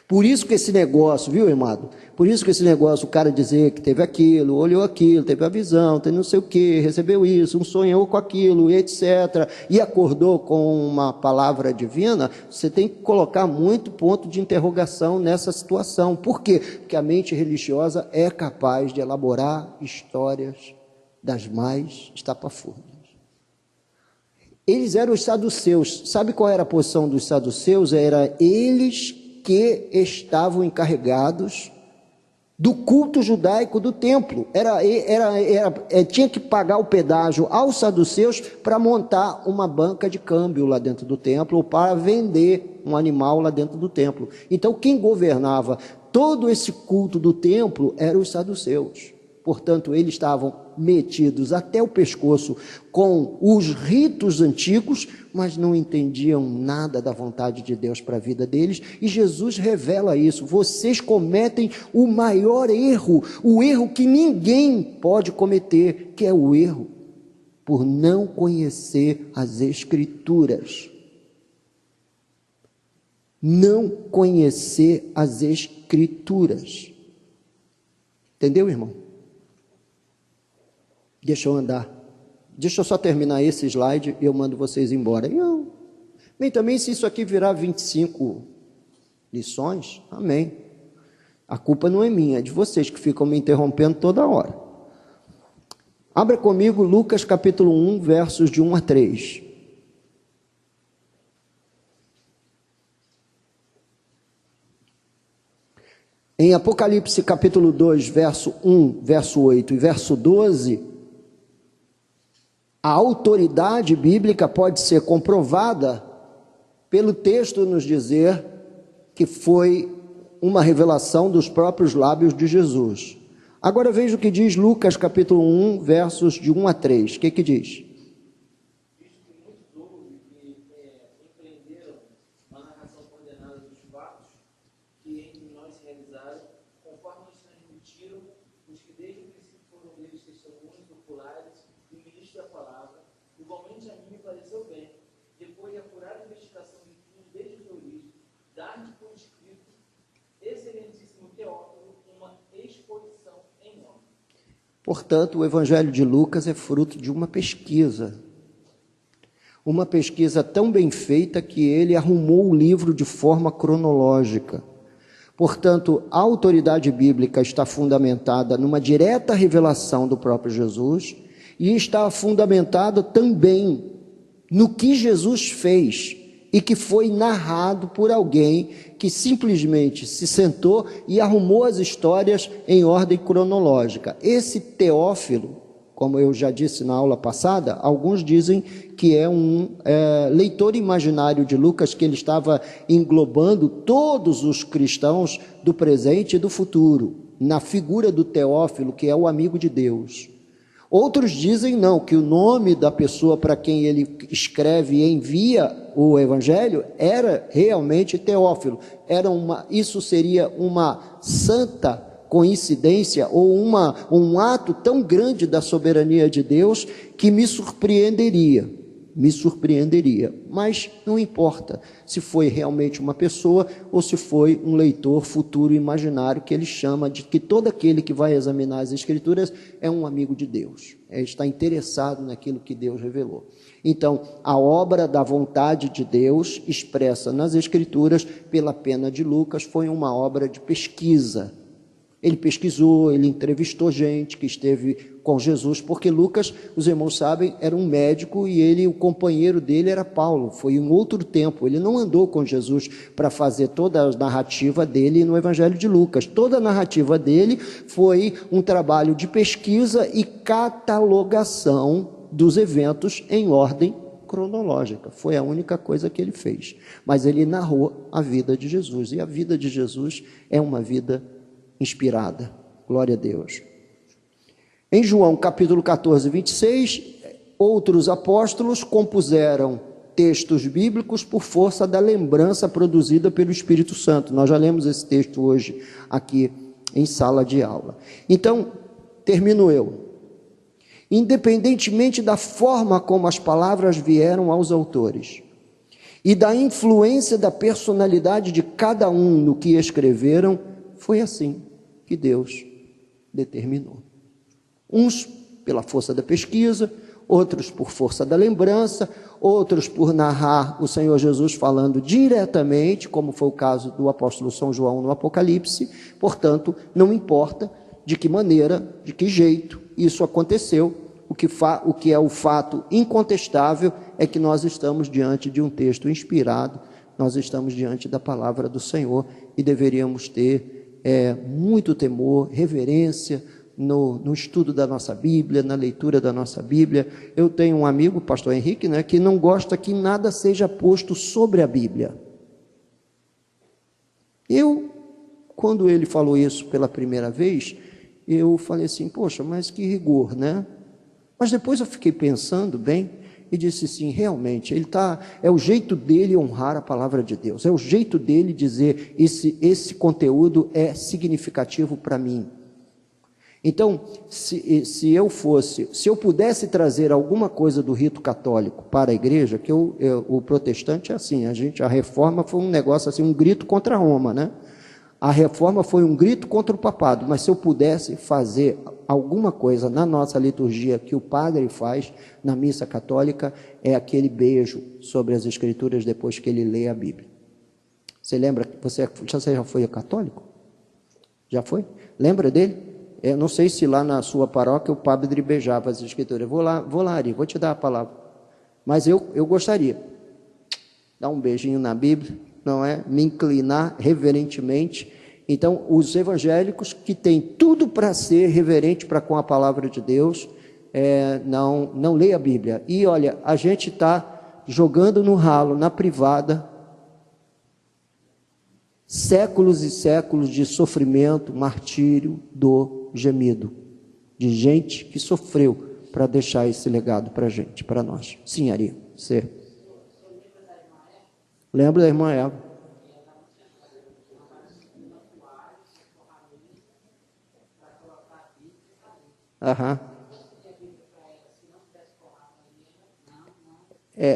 Por isso que esse negócio, viu, irmão? Por isso que esse negócio, o cara dizer que teve aquilo, olhou aquilo, teve a visão, teve não sei o que, recebeu isso, um sonhou com aquilo, etc., e acordou com uma palavra divina, você tem que colocar muito ponto de interrogação nessa situação. Por quê? Porque a mente religiosa é capaz de elaborar histórias das mais estapafúrdias. Eles eram os saduceus. Sabe qual era a posição dos saduceus? Era eles que estavam encarregados do culto judaico do templo. Tinha que pagar o pedágio aos saduceus para montar uma banca de câmbio lá dentro do templo, ou para vender um animal lá dentro do templo. Então, quem governava todo esse culto do templo eram os saduceus. Portanto, eles estavam metidos até o pescoço com os ritos antigos, mas não entendiam nada da vontade de Deus para a vida deles, e Jesus revela isso. Vocês cometem o maior erro, o erro que ninguém pode cometer, que é o erro por não conhecer as Escrituras. Não conhecer as Escrituras. Entendeu, irmão? Deixa eu andar. Deixa eu só terminar esse slide e eu mando vocês embora. Bem, também se isso aqui virar 25 lições, amém. A culpa não é minha, é de vocês que ficam me interrompendo toda hora. Abra comigo Lucas capítulo 1, versos de 1 a 3. Em Apocalipse capítulo 2, verso 1, verso 8 e verso 12, a autoridade bíblica pode ser comprovada pelo texto nos dizer que foi uma revelação dos próprios lábios de Jesus. Agora veja o que diz Lucas capítulo 1, versos de 1 a 3. O que diz? Visto que muitos houve que empreenderam a narração coordenada dos fatos que entre nós se realizaram, conforme nos transmitiram os que desde o princípio foram deles testemunhos oculares e ministros da palavra, igualmente a mim me pareceu bem, depois de apurada investigação de tudo desde os origens, dar-te por escrito, excelentíssimo Teófilo, uma exposição em nome. Portanto, o Evangelho de Lucas é fruto de uma pesquisa tão bem feita que ele arrumou o livro de forma cronológica. Portanto, a autoridade bíblica está fundamentada numa direta revelação do próprio Jesus e está fundamentada também no que Jesus fez e que foi narrado por alguém que simplesmente se sentou e arrumou as histórias em ordem cronológica. Esse Teófilo, como eu já disse na aula passada, alguns dizem que é um leitor imaginário de Lucas, que ele estava englobando todos os cristãos do presente e do futuro, na figura do Teófilo, que é o amigo de Deus. Outros dizem não, que o nome da pessoa para quem ele escreve e envia o Evangelho era realmente Teófilo. Isso seria uma santa coincidência ou um ato tão grande da soberania de Deus que me surpreenderia. me surpreenderia, mas não importa se foi realmente uma pessoa ou se foi um leitor futuro imaginário, que ele chama de que todo aquele que vai examinar as Escrituras é um amigo de Deus, está interessado naquilo que Deus revelou. Então, a obra da vontade de Deus expressa nas Escrituras pela pena de Lucas foi uma obra de pesquisa. Ele pesquisou, ele entrevistou gente que esteve com Jesus, porque Lucas, os irmãos sabem, era um médico e o companheiro dele era Paulo, foi em outro tempo, ele não andou com Jesus para fazer toda a narrativa dele no Evangelho de Lucas, toda a narrativa dele foi um trabalho de pesquisa e catalogação dos eventos em ordem cronológica, foi a única coisa que ele fez, mas ele narrou a vida de Jesus, e a vida de Jesus é uma vida inspirada, glória a Deus. Em João capítulo 14, 26, outros apóstolos compuseram textos bíblicos por força da lembrança produzida pelo Espírito Santo. Nós já lemos esse texto hoje aqui em sala de aula. Então, termino eu. Independentemente da forma como as palavras vieram aos autores e da influência da personalidade de cada um no que escreveram, foi assim que Deus determinou. Uns pela força da pesquisa, outros por força da lembrança, outros por narrar o Senhor Jesus falando diretamente, como foi o caso do apóstolo São João no Apocalipse. Portanto, não importa de que maneira, de que jeito isso aconteceu, o que é o fato incontestável é que nós estamos diante de um texto inspirado, nós estamos diante da palavra do Senhor e deveríamos ter muito temor, reverência no estudo da nossa Bíblia, na leitura da nossa Bíblia. Eu tenho um amigo, o pastor Henrique, que não gosta que nada seja posto sobre a Bíblia. Quando ele falou isso pela primeira vez, eu falei assim, poxa, mas que rigor, né? Mas depois eu fiquei pensando bem e disse sim, realmente, é o jeito dele honrar a palavra de Deus, é o jeito dele dizer, esse conteúdo é significativo para mim. Então, se eu pudesse trazer alguma coisa do rito católico para a igreja, que o protestante é assim, a reforma foi um negócio assim, um grito contra Roma, né? A reforma foi um grito contra o papado, mas se eu pudesse fazer alguma coisa na nossa liturgia que o padre faz na missa católica, é aquele beijo sobre as Escrituras depois que ele lê a Bíblia. Você lembra? Você já foi católico? Já foi? Lembra dele? Eu não sei se lá na sua paróquia o padre beijava as Escrituras. Vou lá, Ari, vou te dar a palavra. Mas eu gostaria. Dar um beijinho na Bíblia, não é? Me inclinar reverentemente. Então, os evangélicos que têm tudo para ser reverente para com a palavra de Deus, não lê a Bíblia. E olha, a gente está jogando no ralo, na privada, séculos e séculos de sofrimento, martírio, dor, gemido, de gente que sofreu para deixar esse legado para a gente, para nós. Sim, Ari, você. Lembra da irmã Eva? Aham.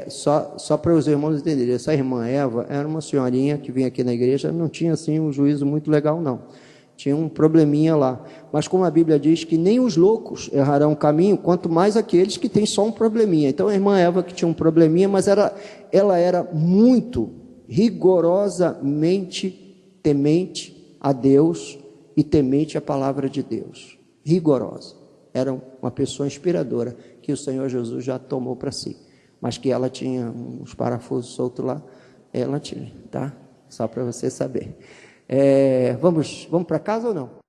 Só para os irmãos entenderem, essa irmã Eva era uma senhorinha que vinha aqui na igreja, não tinha assim um juízo muito legal não, tinha um probleminha lá, mas como a Bíblia diz que nem os loucos errarão o caminho, quanto mais aqueles que têm só um probleminha. Então a irmã Eva que tinha um probleminha, mas ela era muito rigorosamente temente a Deus e temente à palavra de Deus, rigorosa. Era uma pessoa inspiradora que o Senhor Jesus já tomou para si, mas que ela tinha uns parafusos soltos lá, ela tinha, tá? Só para você saber. Vamos para casa ou não?